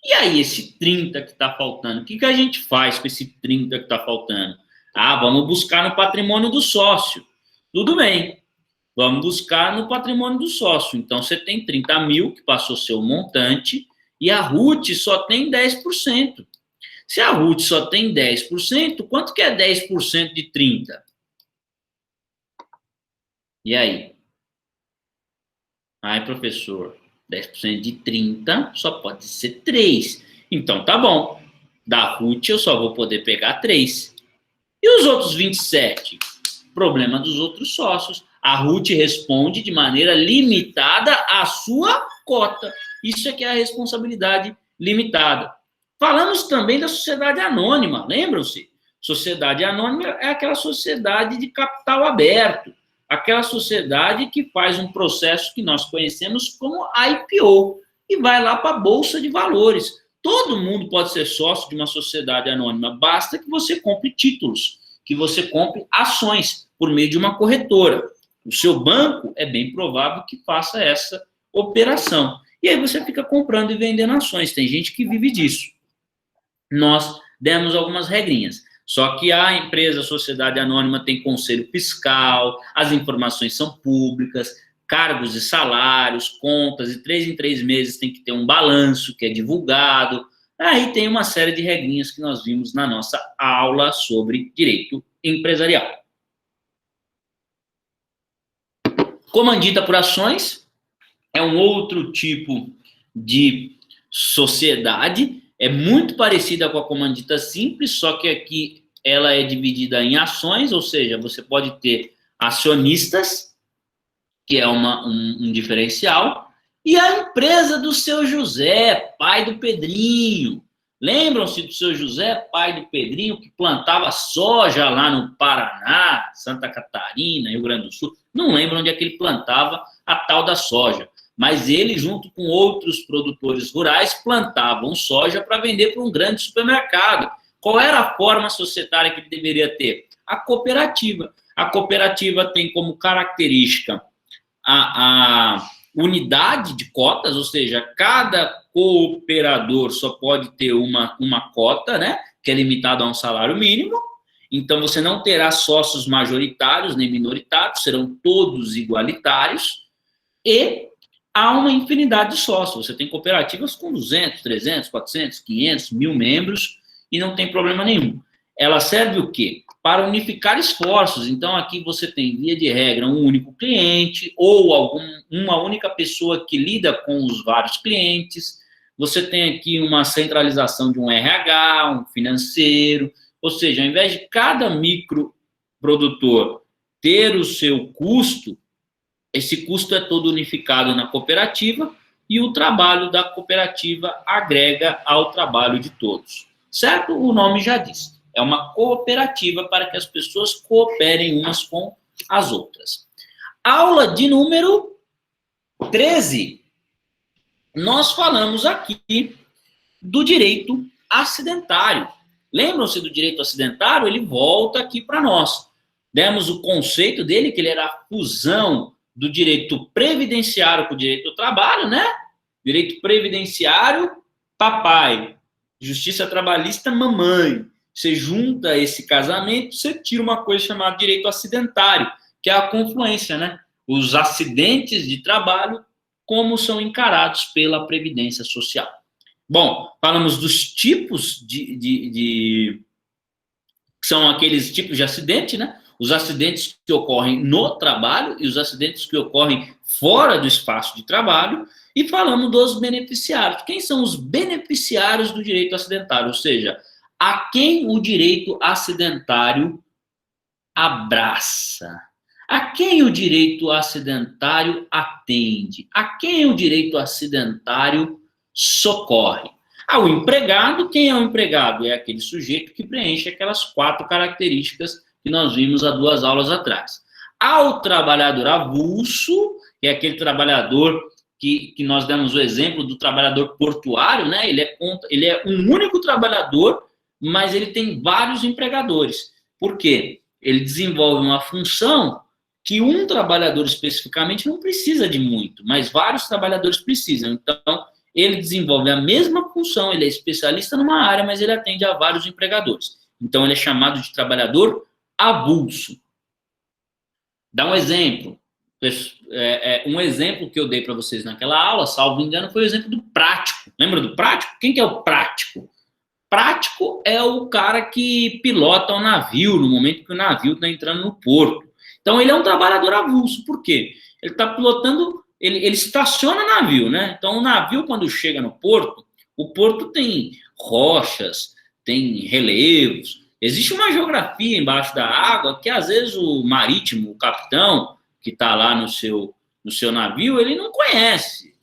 E aí, esse 30 que está faltando, o que a gente faz com esse 30 que está faltando? Ah, vamos buscar no patrimônio do sócio. Tudo bem. Vamos buscar no patrimônio do sócio. Então, você tem 30 mil, que passou a ser o montante, e a RUT só tem 10%. Se a RUT só tem 10%, quanto que é 10% de 30? E aí? Ai, professor, 10% de 30 só pode ser 3. Então, tá bom. Da RUT eu só vou poder pegar 3. E os outros 27? Problema dos outros sócios. A RUT responde de maneira limitada à sua cota. Isso é que é a responsabilidade limitada. Falamos também da sociedade anônima, lembram-se? Sociedade anônima é aquela sociedade de capital aberto, aquela sociedade que faz um processo que nós conhecemos como IPO e vai lá para a Bolsa de Valores. Todo mundo pode ser sócio de uma sociedade anônima, basta que você compre títulos, que você compre ações por meio de uma corretora. O seu banco é bem provável que faça essa operação. E aí você fica comprando e vendendo ações. Tem gente que vive disso. Nós demos algumas regrinhas. Só que a empresa, a sociedade anônima, tem conselho fiscal, as informações são públicas, cargos e salários, contas, e 3 em 3 meses tem que ter um balanço que é divulgado. Aí tem uma série de regrinhas que nós vimos na nossa aula sobre direito empresarial. Comandita por ações é um outro tipo de sociedade, é muito parecida com a comandita simples, só que aqui ela é dividida em ações, ou seja, você pode ter acionistas, que é um diferencial, e a empresa do seu José, pai do Pedrinho. Lembram-se do seu José, pai do Pedrinho, que plantava soja lá no Paraná, Santa Catarina, Rio Grande do Sul? Não lembro onde é que ele plantava a tal da soja, mas ele, junto com outros produtores rurais, plantavam soja para vender para um grande supermercado. Qual era a forma societária que ele deveria ter? A cooperativa. A cooperativa tem como característica a unidade de cotas, ou seja, cada cooperador só pode ter uma cota, né, que é limitada a um salário mínimo. Então, você não terá sócios majoritários nem minoritários, serão todos igualitários, e há uma infinidade de sócios. Você tem cooperativas com 200, 300, 400, 500, 1.000 membros, e não tem problema nenhum. Ela serve o quê? Para unificar esforços. Então, aqui você tem, via de regra, um único cliente ou uma única pessoa que lida com os vários clientes. Você tem aqui uma centralização de um RH, um financeiro. Ou seja, ao invés de cada microprodutor ter o seu custo, esse custo é todo unificado na cooperativa e o trabalho da cooperativa agrega ao trabalho de todos. Certo? O nome já diz. É uma cooperativa para que as pessoas cooperem umas com as outras. Aula de número 13. Nós falamos aqui do direito acidentário. Lembram-se do direito acidentário? Ele volta aqui para nós. Demos o conceito dele, que ele era a fusão do direito previdenciário com o direito do trabalho, né? Direito previdenciário, papai. Justiça trabalhista, mamãe. Você junta esse casamento, você tira uma coisa chamada direito acidentário, que é a confluência, né? Os acidentes de trabalho, como são encarados pela Previdência Social. Bom, falamos dos tipos que são aqueles tipos de acidente, né? Os acidentes que ocorrem no trabalho e os acidentes que ocorrem fora do espaço de trabalho. E falamos dos beneficiários. Quem são os beneficiários do direito acidentário? Ou seja, a quem o direito acidentário abraça? A quem o direito acidentário atende? A quem o direito acidentário socorre? Ao empregado. Quem é o empregado? É aquele sujeito que preenche aquelas 4 características que nós vimos há 2 aulas atrás. Ao trabalhador avulso, que é aquele trabalhador que nós demos o exemplo do trabalhador portuário, né? Ele é um único trabalhador, mas ele tem vários empregadores. Por quê? Ele desenvolve uma função que um trabalhador especificamente não precisa de muito, mas vários trabalhadores precisam. Então, ele desenvolve a mesma função, ele é especialista numa área, mas ele atende a vários empregadores. Então, ele é chamado de trabalhador avulso. Dá um exemplo. Um exemplo que eu dei para vocês naquela aula, salvo engano, foi o exemplo do prático. Lembra do prático? Quem que é o prático? Prático é o cara que pilota o navio no momento que o navio está entrando no porto. Então, ele é um trabalhador avulso. Por quê? Ele está pilotando, ele estaciona o navio, né? Então, o navio, quando chega no porto, o porto tem rochas, tem relevos. Existe uma geografia embaixo da água que, às vezes, o marítimo, o capitão, que está lá no seu navio, ele não conhece.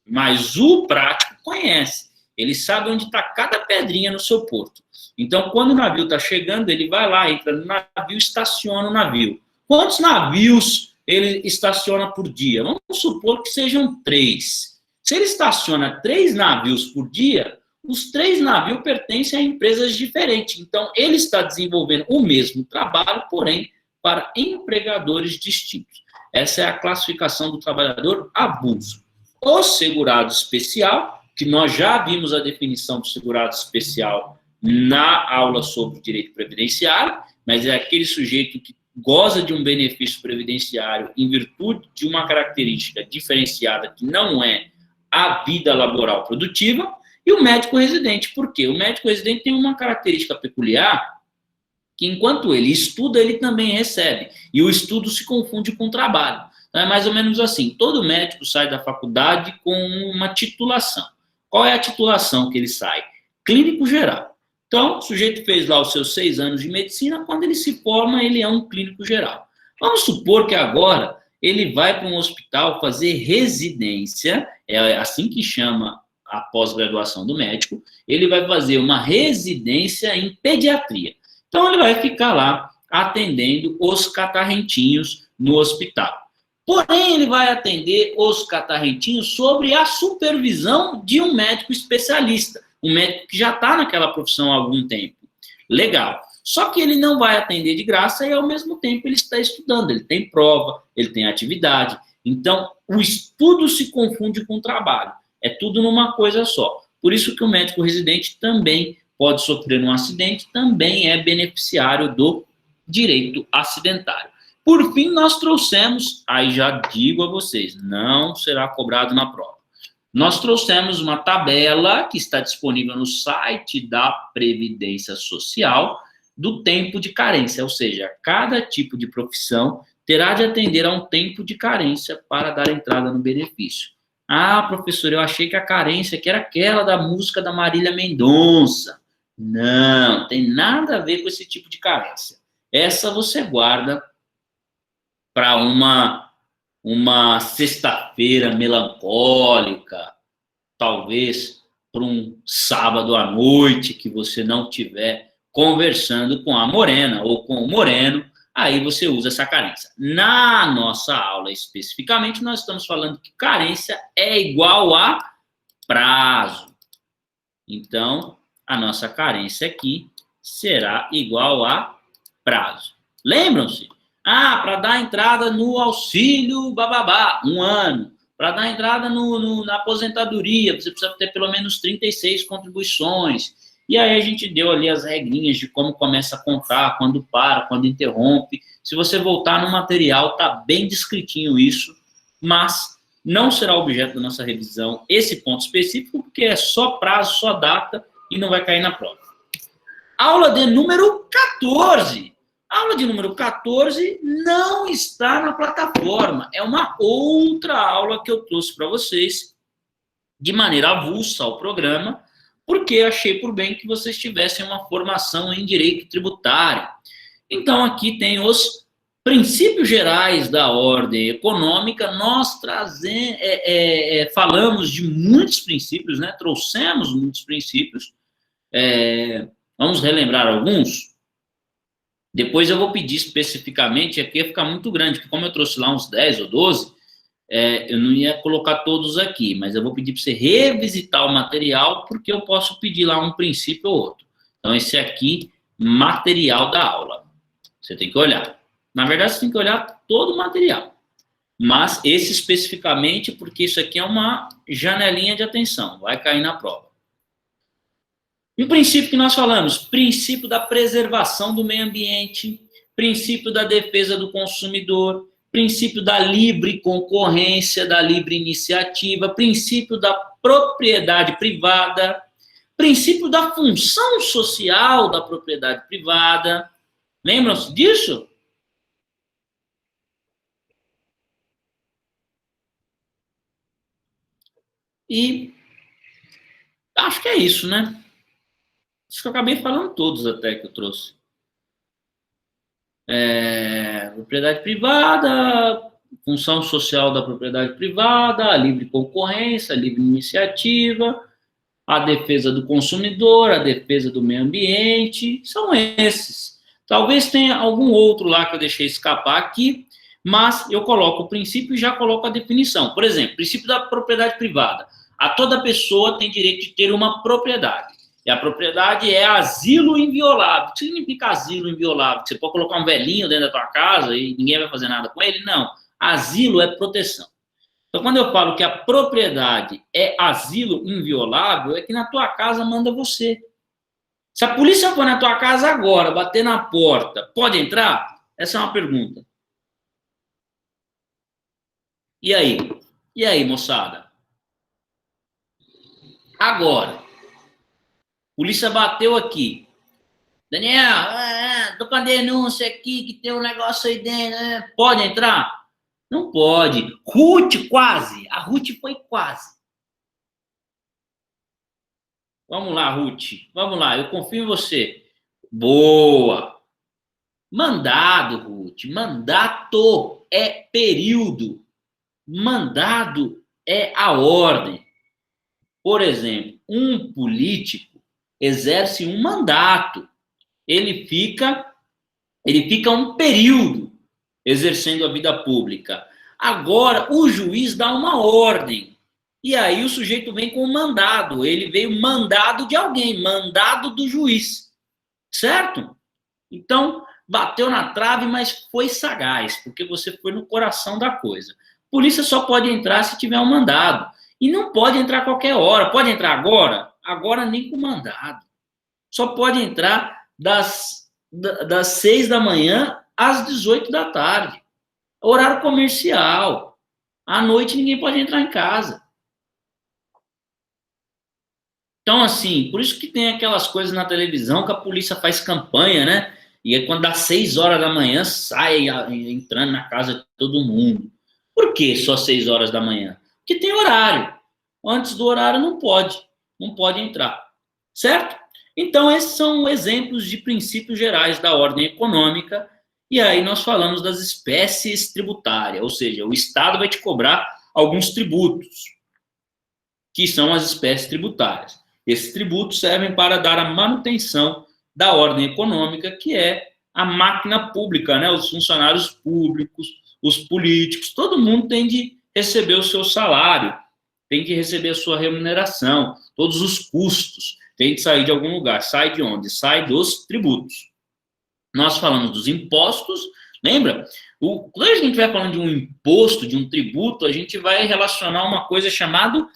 Mas o prático conhece. Ele sabe onde está cada pedrinha no seu porto. Então, quando o navio está chegando, ele vai lá, entra no navio, estaciona o navio. Quantos navios ele estaciona por dia? Vamos supor que sejam 3. Se ele estaciona 3 navios por dia, os 3 navios pertencem a empresas diferentes. Então, ele está desenvolvendo o mesmo trabalho, porém, para empregadores distintos. Essa é a classificação do trabalhador avulso. O segurado especial, que nós já vimos a definição do segurado especial na aula sobre direito previdenciário, mas é aquele sujeito que goza de um benefício previdenciário em virtude de uma característica diferenciada que não é a vida laboral produtiva. E o médico residente, por quê? O médico residente tem uma característica peculiar que, enquanto ele estuda, ele também recebe. E o estudo se confunde com o trabalho. Então, é mais ou menos assim. Todo médico sai da faculdade com uma titulação. Qual é a titulação que ele sai? Clínico geral. Então, o sujeito fez lá os seus 6 anos de medicina, quando ele se forma, ele é um clínico geral. Vamos supor que agora ele vai para um hospital fazer residência, é assim que chama a pós-graduação do médico, ele vai fazer uma residência em pediatria. Então, ele vai ficar lá atendendo os catarrentinhos no hospital. Porém, ele vai atender os catarrentinhos sobre a supervisão de um médico especialista, um médico que já está naquela profissão há algum tempo. Legal. Só que ele não vai atender de graça e, ao mesmo tempo, ele está estudando. Ele tem prova, ele tem atividade. Então, o estudo se confunde com o trabalho. É tudo numa coisa só. Por isso que o médico residente também pode sofrer um acidente, também é beneficiário do direito acidentário. Por fim, nós trouxemos, aí já digo a vocês, não será cobrado na prova. Nós trouxemos uma tabela que está disponível no site da Previdência Social do tempo de carência, ou seja, cada tipo de profissão terá de atender a um tempo de carência para dar entrada no benefício. Ah, professor, eu achei que a carência que era aquela da música da Marília Mendonça. Não, tem nada a ver com esse tipo de carência. Essa você guarda para uma sexta-feira melancólica, talvez para um sábado à noite que você não tiver conversando com a morena ou com o moreno, aí você usa essa carência. Na nossa aula, especificamente, nós estamos falando que carência é igual a prazo. Então, a nossa carência aqui será igual a prazo. Lembram-se? Ah, para dar entrada no auxílio bababá, 1 ano. Para dar entrada na aposentadoria, você precisa ter pelo menos 36 contribuições. E aí a gente deu ali as regrinhas de como começa a contar, quando para, quando interrompe. Se você voltar no material, tá bem descritinho isso, mas não será objeto da nossa revisão esse ponto específico, porque é só prazo, só data e não vai cair na prova. Aula de número 14. A aula de número 14 não está na plataforma. É uma outra aula que eu trouxe para vocês de maneira avulsa ao programa, porque achei por bem que vocês tivessem uma formação em direito tributário. Então, aqui tem os princípios gerais da ordem econômica. Nós falamos de muitos princípios, né? Trouxemos muitos princípios. Vamos relembrar alguns? Depois eu vou pedir especificamente, aqui ia ficar muito grande, porque como eu trouxe lá uns 10 ou 12, eu não ia colocar todos aqui, mas eu vou pedir para você revisitar o material, porque eu posso pedir lá um princípio ou outro. Então, esse aqui, material da aula. Você tem que olhar. Na verdade, você tem que olhar todo o material. Mas esse especificamente, porque isso aqui é uma janelinha de atenção, vai cair na prova. E o princípio que nós falamos, princípio da preservação do meio ambiente, princípio da defesa do consumidor, princípio da livre concorrência, da livre iniciativa, princípio da propriedade privada, princípio da função social da propriedade privada. Lembram-se disso? E acho que é isso, né? Acho que eu acabei falando todos até que eu trouxe. Propriedade privada, função social da propriedade privada, a livre concorrência, a livre iniciativa, a defesa do consumidor, a defesa do meio ambiente, são esses. Talvez tenha algum outro lá que eu deixei escapar aqui, mas eu coloco o princípio e já coloco a definição. Por exemplo, princípio da propriedade privada. A toda pessoa tem direito de ter uma propriedade. E a propriedade é asilo inviolável. O que significa asilo inviolável? Você pode colocar um velhinho dentro da tua casa e ninguém vai fazer nada com ele? Não. Asilo é proteção. Então, quando eu falo que a propriedade é asilo inviolável, é que na tua casa manda você. Se a polícia for na tua casa agora, bater na porta, pode entrar? Essa é uma pergunta. E aí? E aí, moçada? Agora. Polícia bateu aqui. Daniel, tô com a denúncia aqui que tem um negócio aí dentro. Pode entrar? Não pode. Ruth, quase. A Ruth foi quase. Vamos lá, Ruth. Vamos lá, eu confio em você. Boa. Mandado, Ruth. Mandato é período. Mandado é a ordem. Por exemplo, um político exerce um mandato. Ele fica um período exercendo a vida pública. Agora, o juiz dá uma ordem. E aí o sujeito vem com um mandado. Ele veio mandado de alguém, mandado do juiz. Certo? Então, bateu na trave, mas foi sagaz, porque você foi no coração da coisa. Polícia só pode entrar se tiver um mandado. E não pode entrar a qualquer hora. Pode entrar agora? Agora nem com mandado. Só pode entrar das 6 da manhã às 18 da tarde. Horário comercial. À noite ninguém pode entrar em casa. Então, assim, por isso que tem aquelas coisas na televisão que a polícia faz campanha, né? E aí, quando dá 6 horas da manhã, sai entrando na casa de todo mundo. Por que só 6 horas da manhã? Porque tem horário. Antes do horário não pode entrar. Certo? Então, esses são exemplos de princípios gerais da ordem econômica. E aí nós falamos das espécies tributárias, ou seja, o Estado vai te cobrar alguns tributos, que são as espécies tributárias. Esses tributos servem para dar a manutenção da ordem econômica, que é a máquina pública, né? Os funcionários públicos, os políticos, todo mundo tem de receber o seu salário, tem que receber a sua remuneração, todos os custos, tem de sair de algum lugar. Sai de onde? Sai dos tributos. Nós falamos dos impostos, lembra? Quando a gente vai falando de um imposto, de um tributo, a gente vai relacionar uma coisa chamada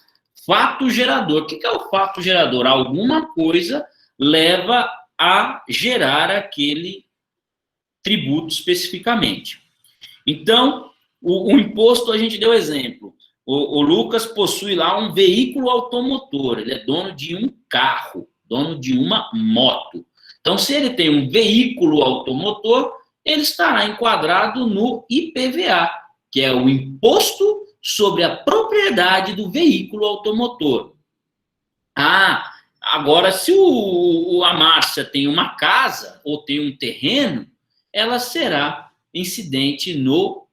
fato gerador. O que é o fato gerador? Alguma coisa leva a gerar aquele tributo especificamente. Então, o imposto, a gente deu exemplo. O Lucas possui lá um veículo automotor, ele é dono de um carro, dono de uma moto. Então, se ele tem um veículo automotor, ele estará enquadrado no IPVA, que é o Imposto sobre a Propriedade do Veículo Automotor. Agora, se a Márcia tem uma casa ou tem um terreno, ela será incidente no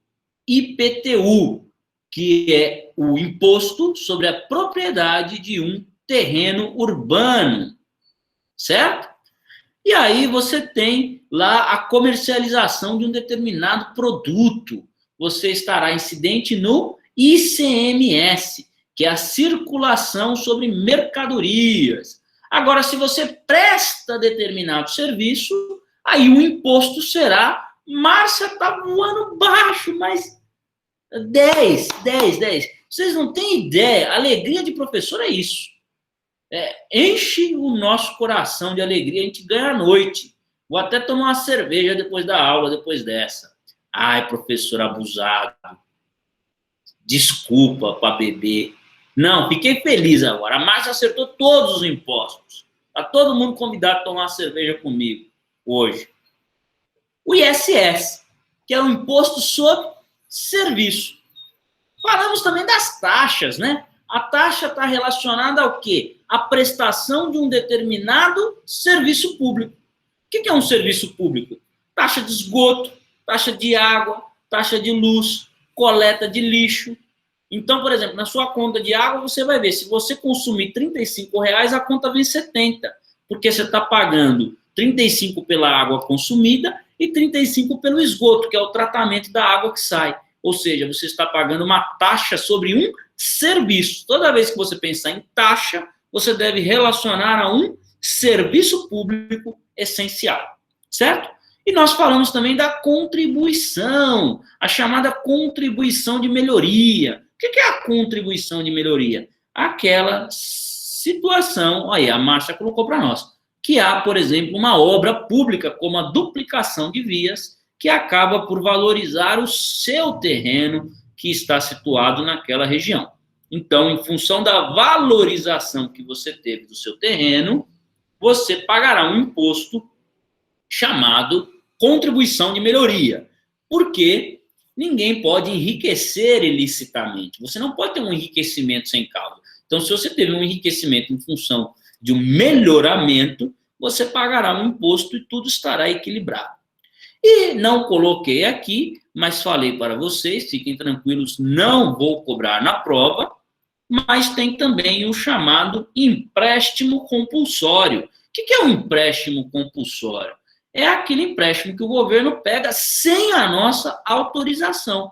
IPTU, que é o Imposto sobre a Propriedade de um Terreno Urbano, certo? E aí você tem lá a comercialização de um determinado produto. Você estará incidente no ICMS, que é a circulação sobre mercadorias. Agora, se você presta determinado serviço, aí o imposto será, Márcia, está voando baixo, mas 10. Vocês não têm ideia, a alegria de professor é isso. Enche o nosso coração de alegria, a gente ganha a noite. Vou até tomar uma cerveja depois da aula, depois dessa. Ai, professor abusado. Desculpa para beber. Não, fiquei feliz agora. A Márcia acertou todos os impostos. Está todo mundo convidado a tomar uma cerveja comigo hoje. O ISS, que é o Imposto sobre Serviço. Falamos também das taxas, né? A taxa está relacionada ao quê? A prestação de um determinado serviço público. O que é um serviço público? Taxa de esgoto, taxa de água, taxa de luz, coleta de lixo. Então, por exemplo, na sua conta de água, você vai ver, se você consumir R$35, a conta vem 70, porque você está pagando 35 pela água consumida e 35 pelo esgoto, que é o tratamento da água que sai. Ou seja, você está pagando uma taxa sobre um serviço. Toda vez que você pensar em taxa, você deve relacionar a um serviço público essencial, certo? E nós falamos também da contribuição, a chamada contribuição de melhoria. O que é a contribuição de melhoria? Aquela situação, aí a Márcia colocou para nós, que há, por exemplo, uma obra pública, como a duplicação de vias, que acaba por valorizar o seu terreno que está situado naquela região. Então, em função da valorização que você teve do seu terreno, você pagará um imposto chamado contribuição de melhoria, porque ninguém pode enriquecer ilicitamente. Você não pode ter um enriquecimento sem causa. Então, se você teve um enriquecimento em função de um melhoramento, você pagará um imposto e tudo estará equilibrado. E não coloquei aqui, mas falei para vocês, fiquem tranquilos, não vou cobrar na prova, mas tem também o chamado empréstimo compulsório. O que é um empréstimo compulsório? É aquele empréstimo que o governo pega sem a nossa autorização.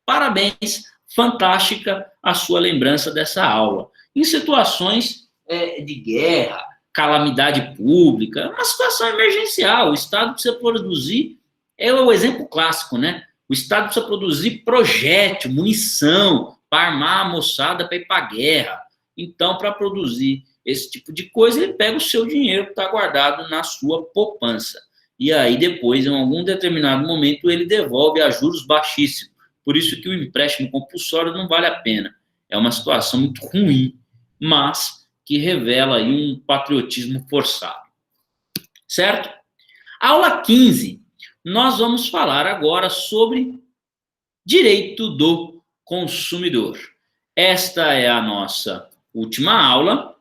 Parabéns, fantástica a sua lembrança dessa aula. Em situações de guerra, calamidade pública, uma situação emergencial, o Estado precisa produzir, é o exemplo clássico, né? O Estado precisa produzir projétil, munição, para armar a moçada para ir para a guerra. Então, para produzir esse tipo de coisa, ele pega o seu dinheiro que está guardado na sua poupança. E aí, depois, em algum determinado momento, ele devolve a juros baixíssimos. Por isso que o empréstimo compulsório não vale a pena. É uma situação muito ruim, mas que revela aí um patriotismo forçado. Certo? Aula 15. Nós vamos falar agora sobre direito do consumidor. Esta é a nossa última aula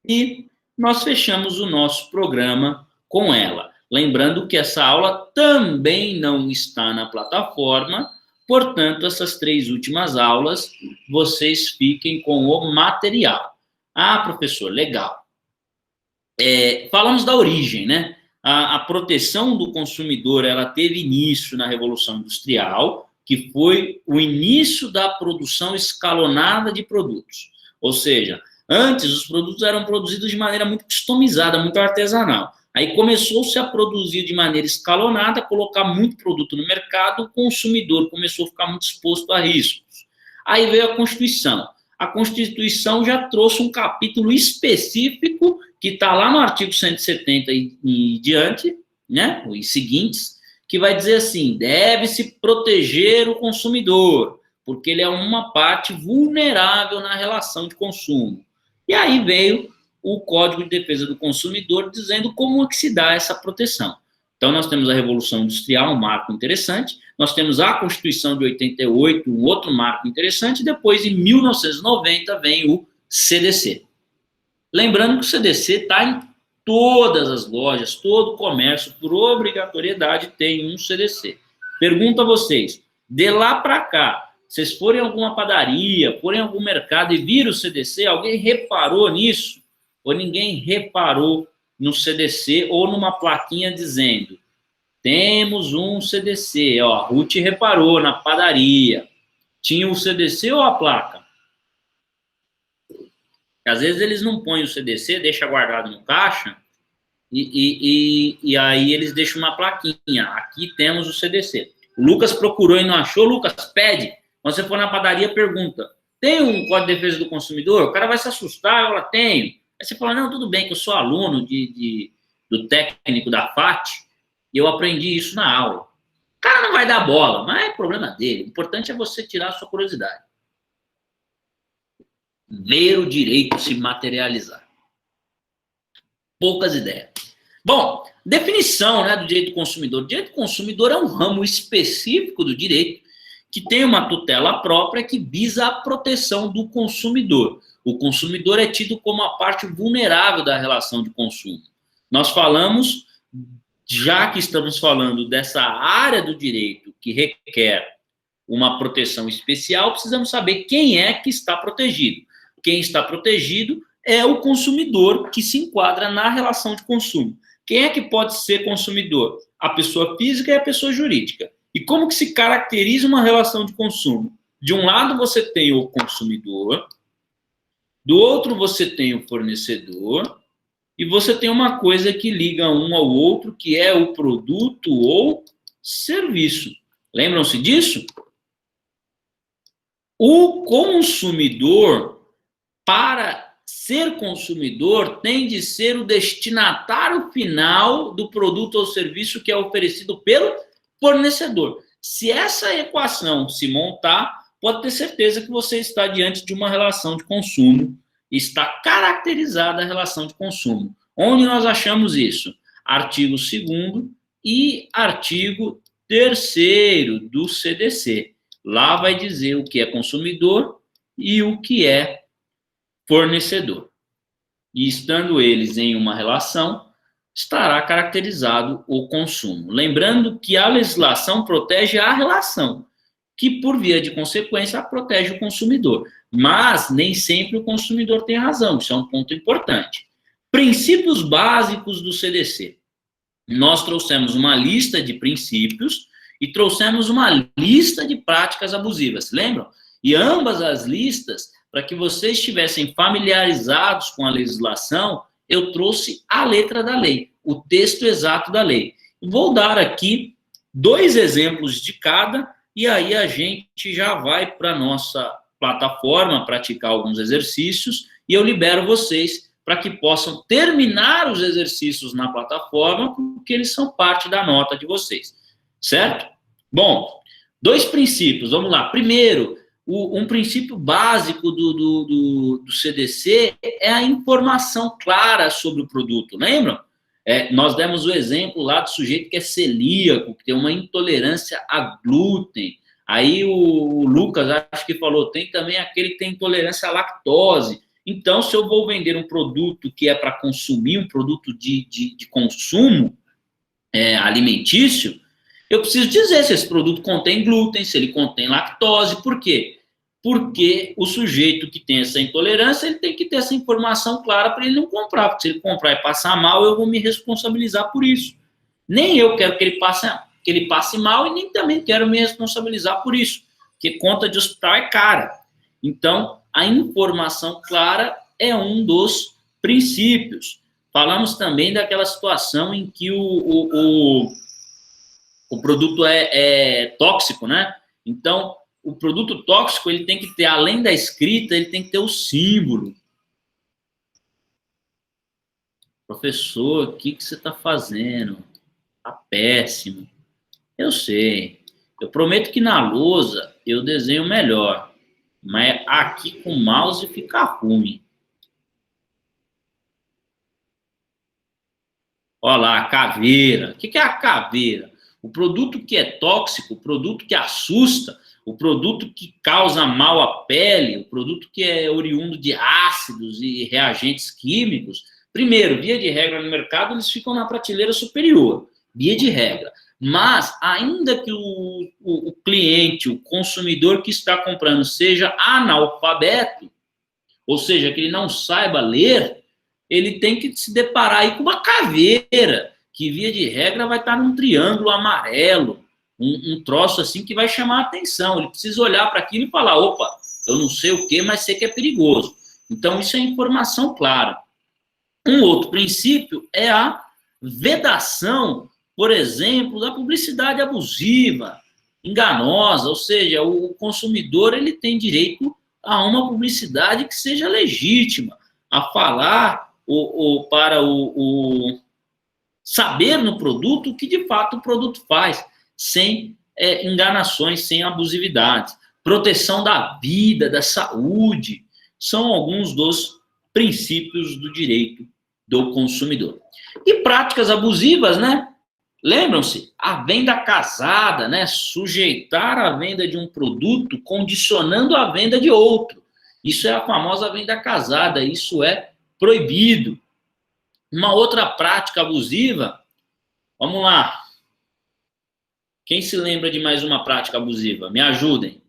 e nós fechamos o nosso programa com ela. Lembrando que essa aula também não está na plataforma, portanto, essas 3 últimas aulas, vocês fiquem com o material. Ah, professor, legal. Falamos da origem, né? A proteção do consumidor, ela teve início na Revolução Industrial, que foi o início da produção escalonada de produtos. Ou seja, antes os produtos eram produzidos de maneira muito customizada, muito artesanal. Aí começou-se a produzir de maneira escalonada, colocar muito produto no mercado, o consumidor começou a ficar muito exposto a riscos. Aí veio a Constituição. A Constituição já trouxe um capítulo específico, que está lá no artigo 170 e diante, né, e seguintes, que vai dizer assim, deve-se proteger o consumidor, porque ele é uma parte vulnerável na relação de consumo. E aí veio o Código de Defesa do Consumidor dizendo como é que se dá essa proteção. Então, nós temos a Revolução Industrial, um marco interessante, nós temos a Constituição de 88, um outro marco interessante, e depois, em 1990, vem o CDC. Lembrando que o CDC está em todas as lojas, todo comércio, por obrigatoriedade, tem um CDC. Pergunto a vocês, de lá para cá, vocês forem em alguma padaria, forem em algum mercado e viram o CDC, alguém reparou nisso? Ou ninguém reparou no CDC ou numa plaquinha dizendo, temos um CDC, ó, a Ruth reparou na padaria. Tinha o CDC ou a placa? Às vezes eles não põem o CDC, deixa guardado no caixa, e aí eles deixam uma plaquinha. Aqui temos o CDC. O Lucas procurou e não achou. Lucas, pede. Quando você for na padaria, pergunta. Tem um Código de Defesa do Consumidor? O cara vai se assustar. Ela tem. Aí você fala, não, tudo bem, que eu sou aluno do técnico da FAT, e eu aprendi isso na aula. O cara não vai dar bola, mas é problema dele. O importante é você tirar a sua curiosidade. Ver o direito se materializar. Poucas ideias. Bom, definição, né, do direito do consumidor. O direito do consumidor é um ramo específico do direito que tem uma tutela própria que visa a proteção do consumidor. O consumidor é tido como a parte vulnerável da relação de consumo. Nós falamos, já que estamos falando dessa área do direito que requer uma proteção especial, precisamos saber quem é que está protegido. Quem está protegido é o consumidor que se enquadra na relação de consumo. Quem é que pode ser consumidor? A pessoa física e a pessoa jurídica. E como que se caracteriza uma relação de consumo? De um lado você tem o consumidor, do outro você tem o fornecedor, e você tem uma coisa que liga um ao outro, que é o produto ou serviço. Lembram-se disso? O consumidor, para ser consumidor, tem de ser o destinatário final do produto ou serviço que é oferecido pelo fornecedor. Se essa equação se montar, pode ter certeza que você está diante de uma relação de consumo, está caracterizada a relação de consumo. Onde nós achamos isso? Artigo 2º e artigo 3º do CDC. Lá vai dizer o que é consumidor e o que é fornecedor. e estando eles em uma relação, estará caracterizado o consumo. Lembrando que a legislação protege a relação, que, por via de consequência, protege o consumidor. Mas nem sempre o consumidor tem razão, isso é um ponto importante. Princípios básicos do CDC. Nós trouxemos uma lista de princípios e trouxemos uma lista de práticas abusivas, lembram? E ambas as listas, para que vocês estivessem familiarizados com a legislação, eu trouxe a letra da lei, o texto exato da lei. Vou dar aqui 2 exemplos de cada, e aí a gente já vai para a nossa plataforma praticar alguns exercícios, e eu libero vocês para que possam terminar os exercícios na plataforma, porque eles são parte da nota de vocês, certo? Bom, 2 princípios, vamos lá. Primeiro, um princípio básico do CDC é a informação clara sobre o produto, lembram? Nós demos o exemplo lá do sujeito que é celíaco, que tem uma intolerância a glúten. Aí o Lucas, acho que falou, tem também aquele que tem intolerância à lactose. Então, se eu vou vender um produto que é para consumir, um produto de consumo alimentício, eu preciso dizer se esse produto contém glúten, se ele contém lactose. Por quê? Porque o sujeito que tem essa intolerância, ele tem que ter essa informação clara para ele não comprar, porque se ele comprar e passar mal, eu vou me responsabilizar por isso. Nem eu quero que ele passe mal e nem também quero me responsabilizar por isso, porque conta de hospital é cara. Então, a informação clara é um dos princípios. Falamos também daquela situação em que o produto é tóxico, né? Então, o produto tóxico, ele tem que ter, além da escrita, ele tem que ter o símbolo. Professor, o que você está fazendo? Está péssimo. Eu sei. Eu prometo que na lousa eu desenho melhor. Mas aqui com o mouse fica ruim. Olha lá, a caveira. O que é a caveira? O produto que é tóxico, o produto que assusta, o produto que causa mal à pele, o produto que é oriundo de ácidos e reagentes químicos, primeiro, via de regra no mercado, eles ficam na prateleira superior, via de regra. Mas, ainda que o cliente, o consumidor que está comprando seja analfabeto, ou seja, que ele não saiba ler, ele tem que se deparar aí com uma caveira, que via de regra vai estar num triângulo amarelo, um troço assim que vai chamar a atenção. Ele precisa olhar para aquilo e falar, opa, eu não sei o que, mas sei que é perigoso. Então, isso é informação clara. Um outro princípio é a vedação, por exemplo, da publicidade abusiva, enganosa, ou seja, o consumidor ele tem direito a uma publicidade que seja legítima, a falar para o saber no produto o que de fato o produto faz, sem enganações, sem abusividades. Proteção da vida, da saúde, são alguns dos princípios do direito do consumidor. E práticas abusivas, né? Lembram-se? A venda casada, né? Sujeitar a venda de um produto condicionando a venda de outro. Isso é a famosa venda casada, isso é proibido. Uma outra prática abusiva, vamos lá. Quem se lembra de mais uma prática abusiva? Me ajudem.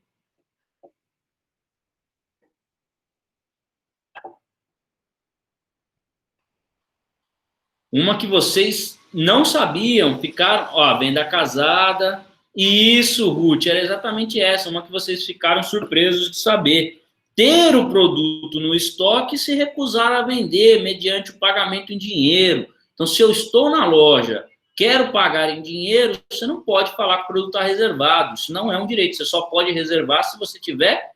Uma que vocês não sabiam, ficaram, ó, venda casada. Isso, Ruth, era exatamente essa, uma que vocês ficaram surpresos de saber. Ter o produto no estoque e se recusar a vender mediante o pagamento em dinheiro. Então, se eu estou na loja, quero pagar em dinheiro, você não pode falar que o produto está reservado. Isso não é um direito, você só pode reservar se você tiver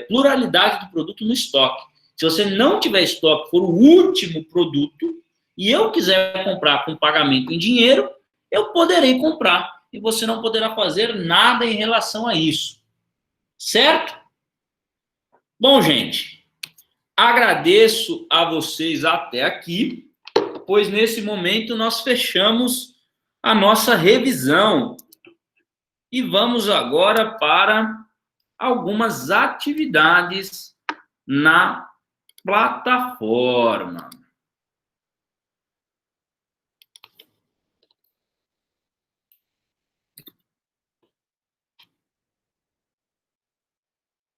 pluralidade do produto no estoque. Se você não tiver estoque, for o último produto, e eu quiser comprar com pagamento em dinheiro, eu poderei comprar. E você não poderá fazer nada em relação a isso. Certo? Bom, gente, agradeço a vocês até aqui, pois nesse momento nós fechamos a nossa revisão. E vamos agora para algumas atividades na plataforma.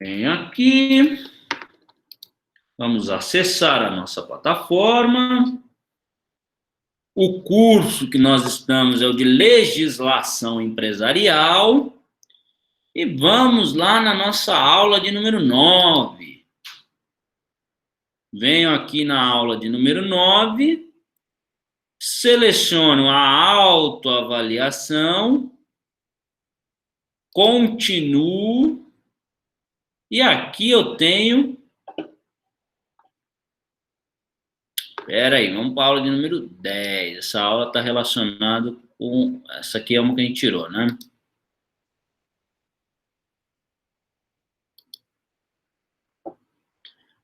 Venho aqui. Vamos acessar a nossa plataforma. O curso que nós estamos é o de legislação empresarial. E vamos lá na nossa aula de número 9. Venho aqui na aula de número 9, seleciono a autoavaliação, continuo, e aqui eu tenho... Espera aí, vamos para a aula de número 10. Essa aula está relacionada com... Essa aqui é uma que a gente tirou, né?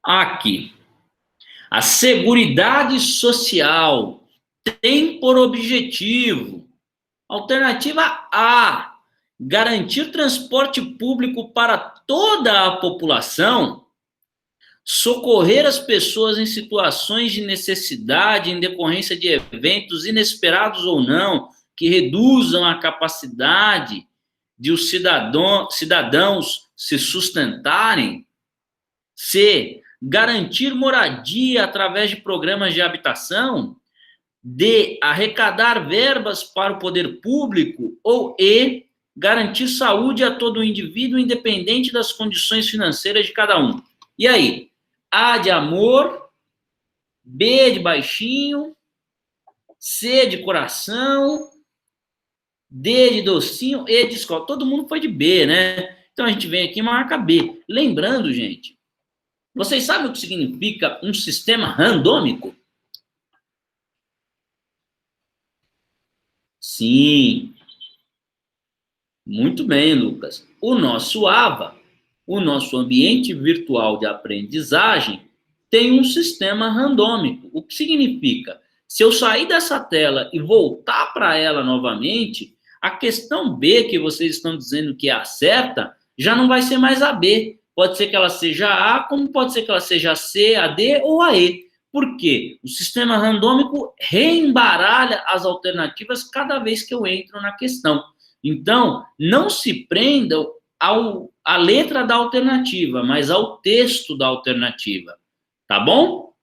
Aqui. A Seguridade Social tem por objetivo, alternativa A, garantir transporte público para toda a população, socorrer as pessoas em situações de necessidade em decorrência de eventos inesperados ou não, que reduzam a capacidade de os cidadãos se sustentarem. C, garantir moradia através de programas de habitação. D, arrecadar verbas para o poder público. Ou E, garantir saúde a todo indivíduo, independente das condições financeiras de cada um. E aí? A de amor, B de baixinho, C de coração, D de docinho, E de escola. Todo mundo foi de B, né? Então a gente vem aqui e marca B. Lembrando, gente, vocês sabem o que significa um sistema randômico? Sim. Muito bem, Lucas. O nosso AVA, o nosso ambiente virtual de aprendizagem, tem um sistema randômico. O que significa? Se eu sair dessa tela e voltar para ela novamente, a questão B que vocês estão dizendo que é a certa, já não vai ser mais a B. Pode ser que ela seja A, como pode ser que ela seja a C, a D ou a E. Por quê? O sistema randômico reembaralha as alternativas cada vez que eu entro na questão. Então, não se prendam à letra da alternativa, mas ao texto da alternativa. Tá bom?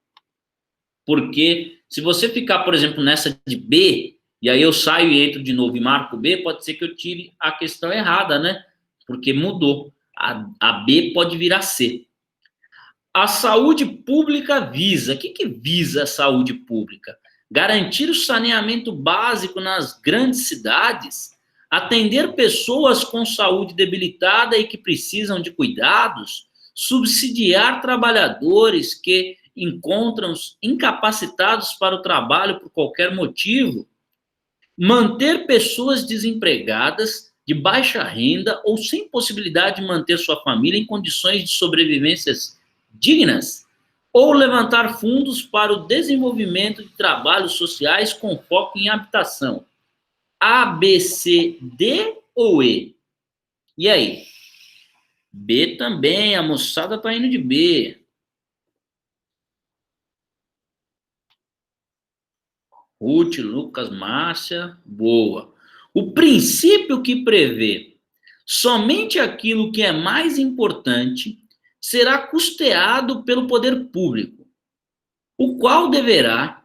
Porque se você ficar, por exemplo, nessa de B, e aí eu saio e entro de novo e marco B, pode ser que eu tire a questão errada, né? Porque mudou. A B pode virar C. A saúde pública visa. O que visa a saúde pública? Garantir o saneamento básico nas grandes cidades, atender pessoas com saúde debilitada e que precisam de cuidados, subsidiar trabalhadores que encontram-se incapacitados para o trabalho por qualquer motivo, manter pessoas desempregadas, de baixa renda ou sem possibilidade de manter sua família em condições de sobrevivência dignas, ou levantar fundos para o desenvolvimento de trabalhos sociais com foco em habitação. A, B, C, D ou E? E aí? B também, a moçada tá indo de B. Ruth, Lucas, Márcia, boa. O princípio que prevê somente aquilo que é mais importante será custeado pelo poder público, o qual deverá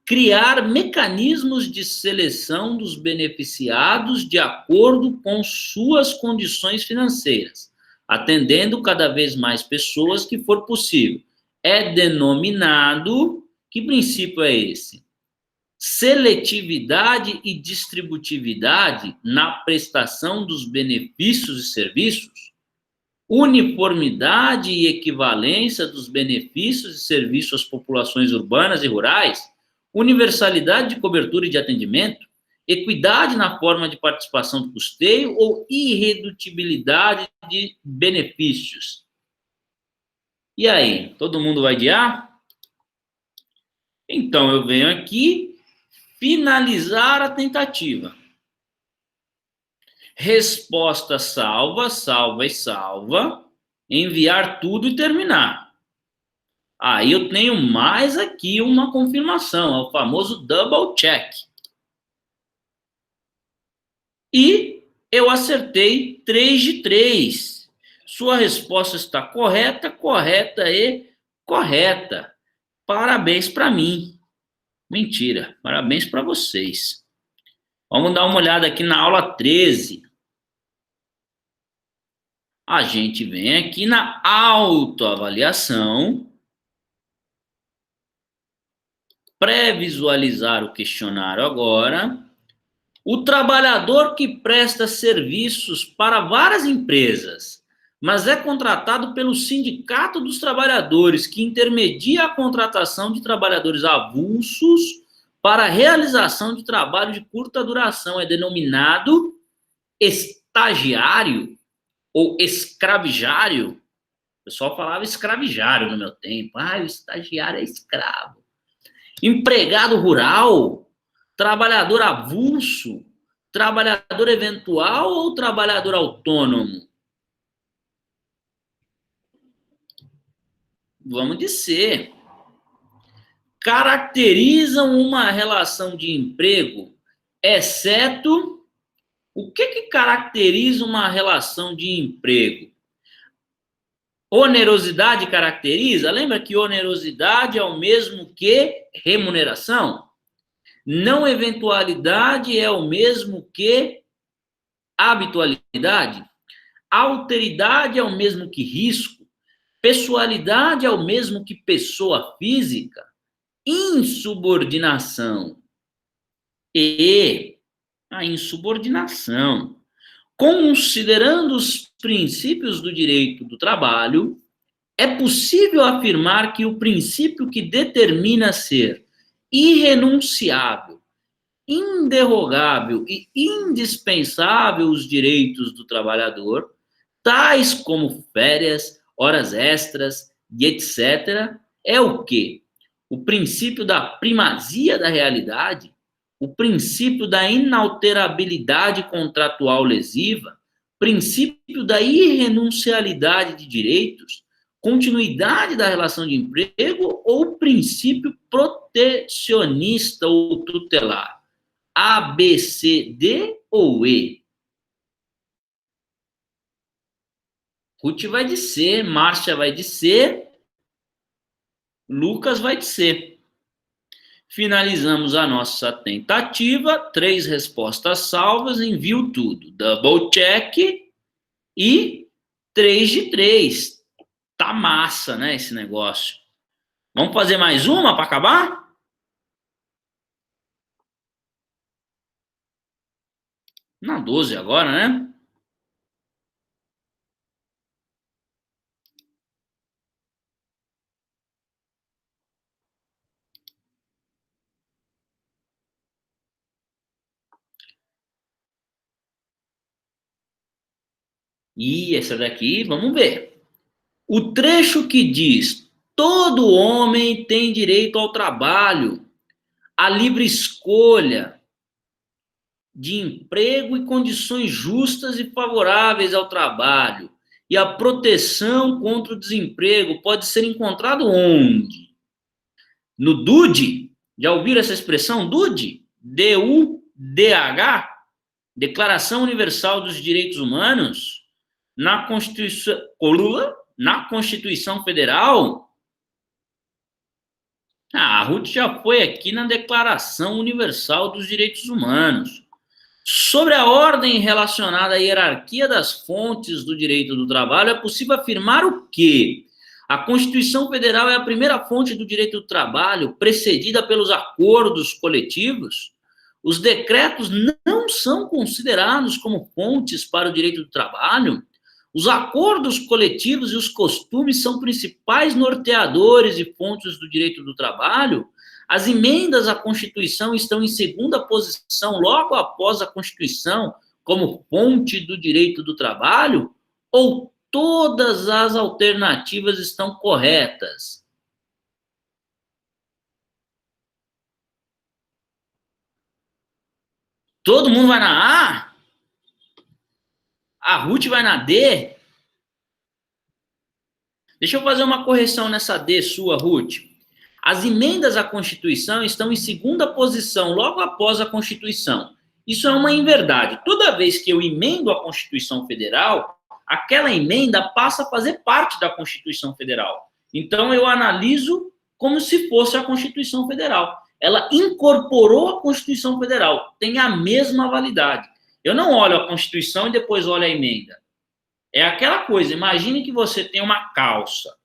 criar mecanismos de seleção dos beneficiados de acordo com suas condições financeiras, atendendo cada vez mais pessoas que for possível. É denominado, que princípio é esse? Seletividade e distributividade na prestação dos benefícios e serviços, uniformidade e equivalência dos benefícios e serviços às populações urbanas e rurais, universalidade de cobertura e de atendimento, equidade na forma de participação do custeio ou irredutibilidade de benefícios. E aí, todo mundo vai de A? Então, eu venho aqui finalizar a tentativa. Resposta salva, salva e salva. Enviar tudo e terminar. Aí eu tenho mais aqui uma confirmação, é o famoso double check. E eu acertei 3 de 3. Sua resposta está correta, correta e correta. Parabéns para mim. Mentira, parabéns para vocês. Vamos dar uma olhada aqui na aula 13. A gente vem aqui na autoavaliação, pré-visualizar o questionário agora. O trabalhador que presta serviços para várias empresas, mas é contratado pelo Sindicato dos Trabalhadores, que intermedia a contratação de trabalhadores avulsos para a realização de trabalho de curta duração, é denominado estagiário ou escravizário. O pessoal falava escravizário no meu tempo. Ah, o estagiário é escravo. Empregado rural, trabalhador avulso, trabalhador eventual ou trabalhador autônomo? Vamos dizer. Caracterizam uma relação de emprego, exceto... O que caracteriza uma relação de emprego? Onerosidade caracteriza? Lembra que onerosidade é o mesmo que remuneração? Não eventualidade é o mesmo que habitualidade? Alteridade é o mesmo que risco? Pessoalidade é o mesmo que pessoa física? Insubordinação. E a insubordinação. Considerando os princípios do direito do trabalho, é possível afirmar que o princípio que determina ser irrenunciável, inderrogável e indispensável os direitos do trabalhador, tais como férias, horas extras e etc., é o quê? O princípio da primazia da realidade, o princípio da inalterabilidade contratual lesiva, princípio da irrenunciabilidade de direitos, continuidade da relação de emprego ou princípio protecionista ou tutelar? A, B, C, D ou E? Ruth vai de C, Márcia vai de C, Lucas vai de C. Finalizamos a nossa tentativa, 3 respostas salvas, envio tudo. Double check e 3 de 3. Tá massa, né, esse negócio. Vamos fazer mais uma para acabar? Na 12 agora, né? E essa daqui, vamos ver. O trecho que diz: todo homem tem direito ao trabalho, à livre escolha de emprego e condições justas e favoráveis ao trabalho, e a proteção contra o desemprego pode ser encontrado onde? No DUD? Já ouviram essa expressão DUD? D-U-D-H? Declaração Universal dos Direitos Humanos? Na Constituição Federal? A Ruth já foi aqui na Declaração Universal dos Direitos Humanos. Sobre a ordem relacionada à hierarquia das fontes do direito do trabalho, é possível afirmar o quê? A Constituição Federal é a primeira fonte do direito do trabalho, precedida pelos acordos coletivos. Os decretos não são considerados como fontes para o direito do trabalho. Os acordos coletivos e os costumes são principais norteadores e fontes do direito do trabalho. As emendas à Constituição estão em segunda posição, logo após a Constituição, como fonte do direito do trabalho? Ou todas as alternativas estão corretas? Todo mundo vai na A? A Ruth vai na D? Deixa eu fazer uma correção nessa D sua, Ruth. As emendas à Constituição estão em segunda posição, logo após a Constituição. Isso é uma inverdade. Toda vez que eu emendo a Constituição Federal, aquela emenda passa a fazer parte da Constituição Federal. Então, eu analiso como se fosse a Constituição Federal. Ela incorporou a Constituição Federal, tem a mesma validade. Eu não olho a Constituição e depois olho a emenda. É aquela coisa, imagine que você tem uma calça,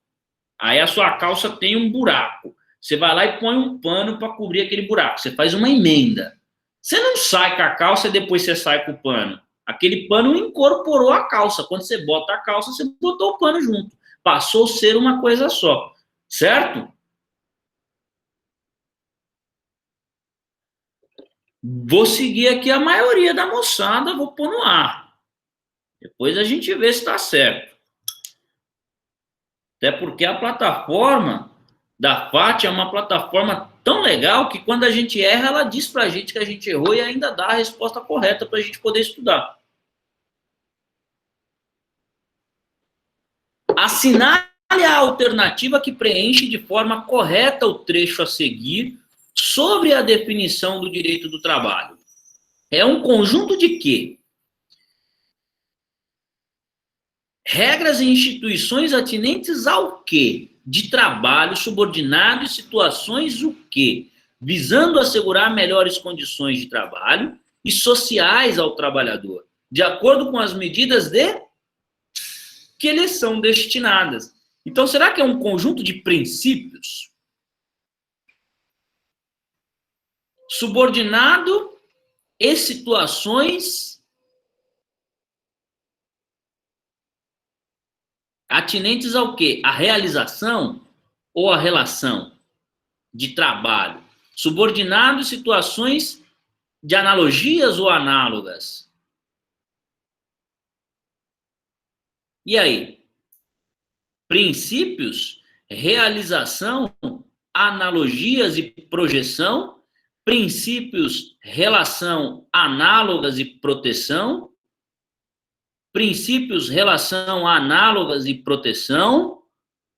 aí a sua calça tem um buraco. Você vai lá e põe um pano para cobrir aquele buraco. Você faz uma emenda. Você não sai com a calça e depois você sai com o pano. Aquele pano incorporou a calça. Quando você bota a calça, você botou o pano junto. Passou a ser uma coisa só. Certo? Vou seguir aqui a maioria da moçada, vou pôr no ar. Depois a gente vê se está certo. Até porque a plataforma da FAT é uma plataforma tão legal que quando a gente erra, ela diz pra gente que a gente errou e ainda dá a resposta correta para a gente poder estudar. Assinale a alternativa que preenche de forma correta o trecho a seguir sobre a definição do direito do trabalho. É um conjunto de quê? Regras e instituições atinentes ao quê? De trabalho subordinado e situações o quê? Visando assegurar melhores condições de trabalho e sociais ao trabalhador, de acordo com as medidas de que lhes são destinadas. Então, será que é um conjunto de princípios? Subordinado e situações atinentes ao quê? A realização ou a relação de trabalho? Subordinado e situações de analogias ou análogas? E aí? Princípios, realização, analogias e projeção, princípios, relação, análogas e proteção, princípios, relação, análogas e proteção.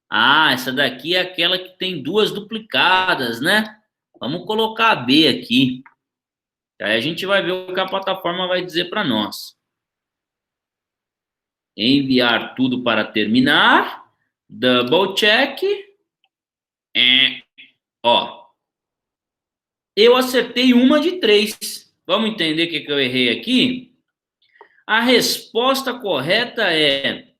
Ah, essa daqui é aquela que tem duas duplicadas, né? Vamos colocar a B aqui. Aí a gente vai ver o que a plataforma vai dizer para nós. Enviar tudo para terminar. Double check. Ó. Eu acertei uma de 3. Vamos entender o que eu errei aqui? A resposta correta é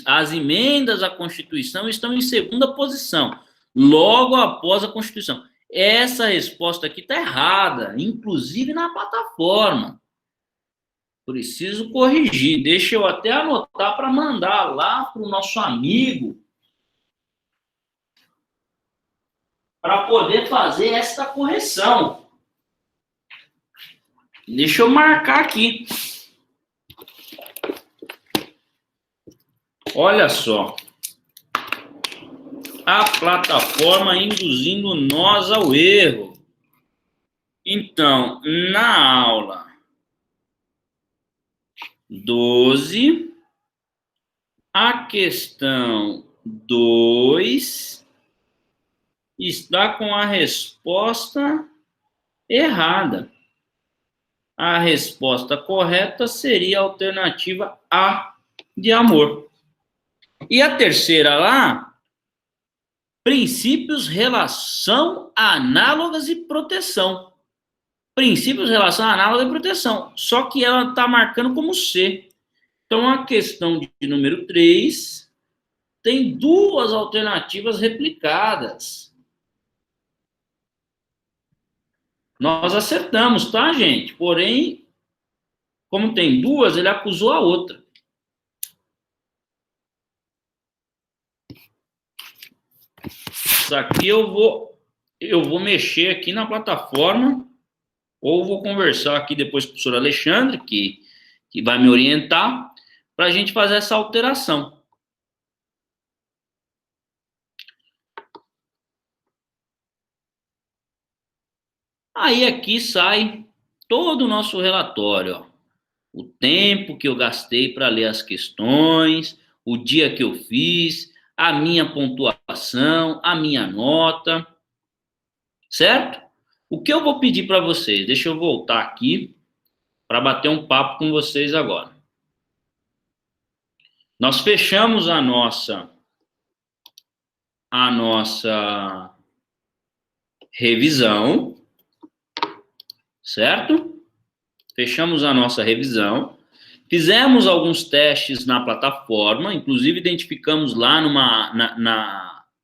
as emendas à Constituição estão em segunda posição, logo após a Constituição. Essa resposta aqui está errada, inclusive na plataforma. Preciso corrigir. Deixa eu até anotar para mandar lá para o nosso amigo para poder fazer esta correção. Deixa eu marcar aqui. Olha só. A plataforma induzindo nós ao erro. Então, na aula 12, a questão 2 está com a resposta errada. A resposta correta seria a alternativa A, de amor. E a terceira lá, princípios, relação, análogas e proteção. Princípios, relação, análoga e proteção. Só que ela está marcando como C. Então, a questão de número 3 tem duas alternativas replicadas. Nós acertamos, tá, gente? Porém, como tem duas, ele acusou a outra. Isso aqui eu vou mexer aqui na plataforma, ou vou conversar aqui depois com o professor Alexandre, que vai me orientar, para a gente fazer essa alteração. Aí aqui sai todo o nosso relatório, ó. O tempo que eu gastei para ler as questões, o dia que eu fiz, a minha pontuação, a minha nota, certo? O que eu vou pedir para vocês? Deixa eu voltar aqui para bater um papo com vocês agora. Nós fechamos a nossa revisão, certo? Fechamos a nossa revisão. Fizemos alguns testes na plataforma, inclusive identificamos lá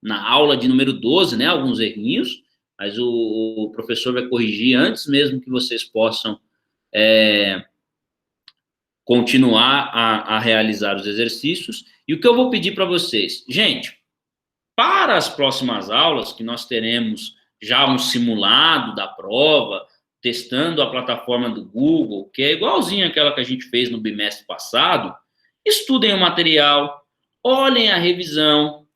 na aula de número 12, né, alguns errinhos, mas o professor vai corrigir antes mesmo que vocês possam continuar a realizar os exercícios. E o que eu vou pedir para vocês? Gente, para as próximas aulas, que nós teremos já um simulado da prova, testando a plataforma do Google, que é igualzinho àquela que a gente fez no bimestre passado, estudem o material, olhem a revisão.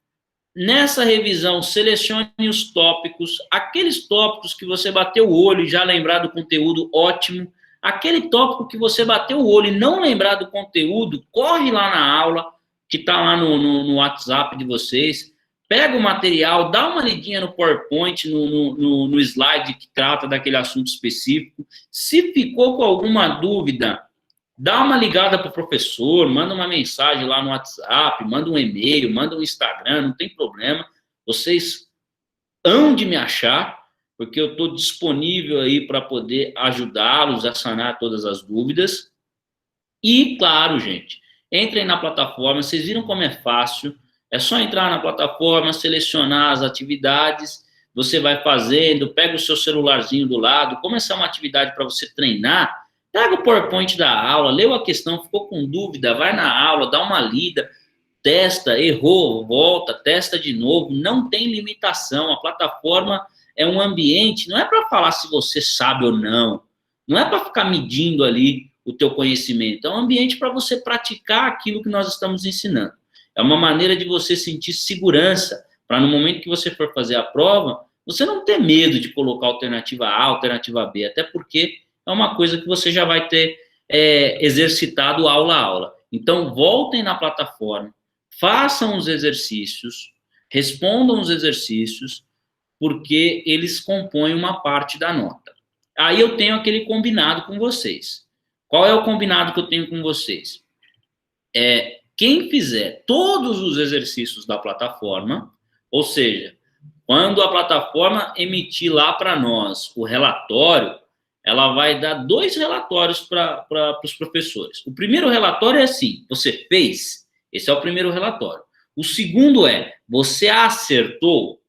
Nessa revisão, selecione os tópicos, aqueles tópicos que você bateu o olho e já lembrar do conteúdo, ótimo. Aquele tópico que você bateu o olho e não lembrar do conteúdo, corre lá na aula, que está lá no WhatsApp de vocês, pega o material, dá uma lidinha no PowerPoint, no slide que trata daquele assunto específico. Se ficou com alguma dúvida, dá uma ligada para o professor, manda uma mensagem lá no WhatsApp, manda um e-mail, manda um Instagram, não tem problema. Vocês hão de me achar, porque eu estou disponível aí para poder ajudá-los a sanar todas as dúvidas. E, claro, gente, entrem na plataforma, vocês viram como é fácil. É só entrar na plataforma, selecionar as atividades, você vai fazendo, pega o seu celularzinho do lado, como essa é uma atividade para você treinar, pega o PowerPoint da aula, leu a questão, ficou com dúvida, vai na aula, dá uma lida, testa, errou, volta, testa de novo, não tem limitação, a plataforma é um ambiente, não é para falar se você sabe ou não, não é para ficar medindo ali o teu conhecimento, é um ambiente para você praticar aquilo que nós estamos ensinando. É uma maneira de você sentir segurança, para no momento que você for fazer a prova, você não ter medo de colocar alternativa A, alternativa B, até porque é uma coisa que você já vai ter exercitado aula a aula. Então, voltem na plataforma, façam os exercícios, respondam os exercícios, porque eles compõem uma parte da nota. Aí eu tenho aquele combinado com vocês. Qual é o combinado que eu tenho com vocês? Quem fizer todos os exercícios da plataforma, ou seja, quando a plataforma emitir lá para nós o relatório, ela vai dar 2 relatórios para os professores. O primeiro relatório é assim, você fez, esse é o primeiro relatório. O segundo é, você acertou.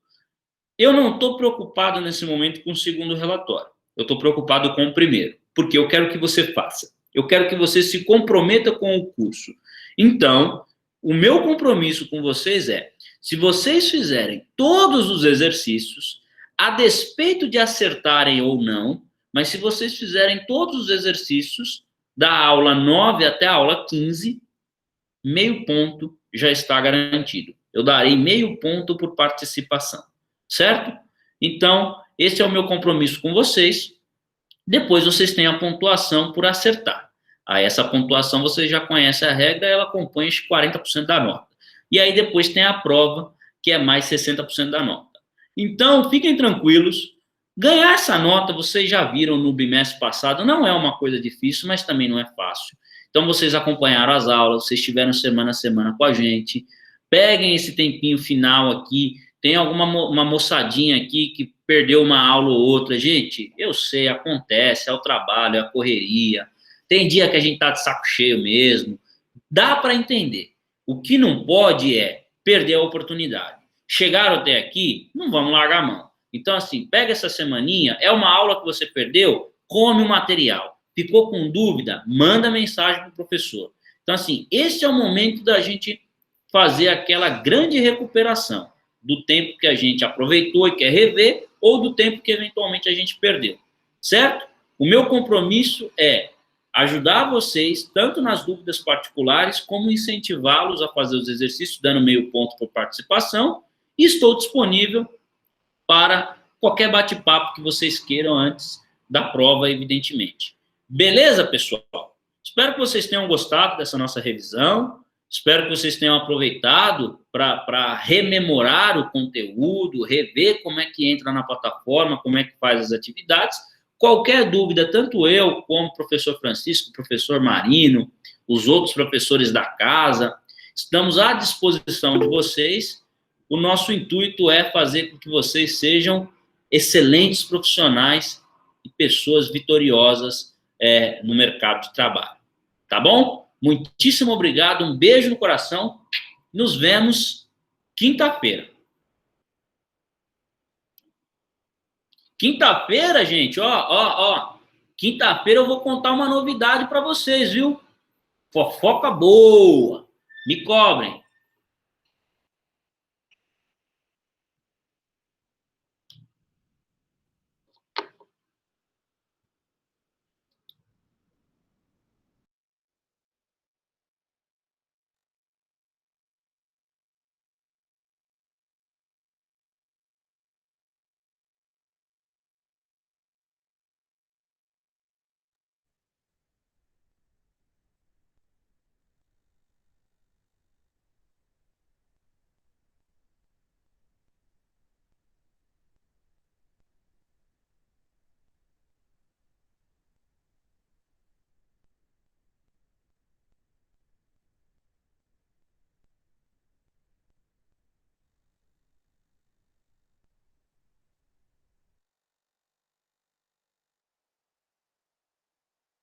Eu não estou preocupado nesse momento com o segundo relatório, eu estou preocupado com o primeiro, porque eu quero que você faça. Eu quero que você se comprometa com o curso. Então, o meu compromisso com vocês é, se vocês fizerem todos os exercícios, a despeito de acertarem ou não, mas se vocês fizerem todos os exercícios, da aula 9 até a aula 15, meio ponto já está garantido. Eu darei meio ponto por participação, certo? Então, esse é o meu compromisso com vocês. Depois vocês têm a pontuação por acertar. Aí essa pontuação vocês já conhecem a regra, ela compõe 40% da nota. E aí depois tem a prova, que é mais 60% da nota. Então, fiquem tranquilos. Ganhar essa nota, vocês já viram no bimestre passado, não é uma coisa difícil, mas também não é fácil. Então, vocês acompanharam as aulas, vocês estiveram semana a semana com a gente. Peguem esse tempinho final aqui. Tem uma moçadinha aqui que perdeu uma aula ou outra. Gente, eu sei, acontece, é o trabalho, é a correria. Tem dia que a gente tá de saco cheio mesmo. Dá para entender. O que não pode é perder a oportunidade. Chegaram até aqui, não vamos largar a mão. Então, assim, pega essa semaninha, é uma aula que você perdeu, come o material. Ficou com dúvida? Manda mensagem para o professor. Então, assim, esse é o momento da gente fazer aquela grande recuperação do tempo que a gente aproveitou e quer rever ou do tempo que eventualmente a gente perdeu, certo? O meu compromisso é ajudar vocês, tanto nas dúvidas particulares, como incentivá-los a fazer os exercícios, dando meio ponto por participação, e estou disponível para qualquer bate-papo que vocês queiram antes da prova, evidentemente. Beleza, pessoal? Espero que vocês tenham gostado dessa nossa revisão. Espero que vocês tenham aproveitado para rememorar o conteúdo, rever como é que entra na plataforma, como é que faz as atividades. Qualquer dúvida, tanto eu como o professor Francisco, o professor Marino, os outros professores da casa, estamos à disposição de vocês. O nosso intuito é fazer com que vocês sejam excelentes profissionais e pessoas vitoriosas no mercado de trabalho. Tá bom? Muitíssimo obrigado, um beijo no coração. Nos vemos quinta-feira. Quinta-feira, gente, ó. Quinta-feira eu vou contar uma novidade para vocês, viu? Fofoca boa. Me cobrem.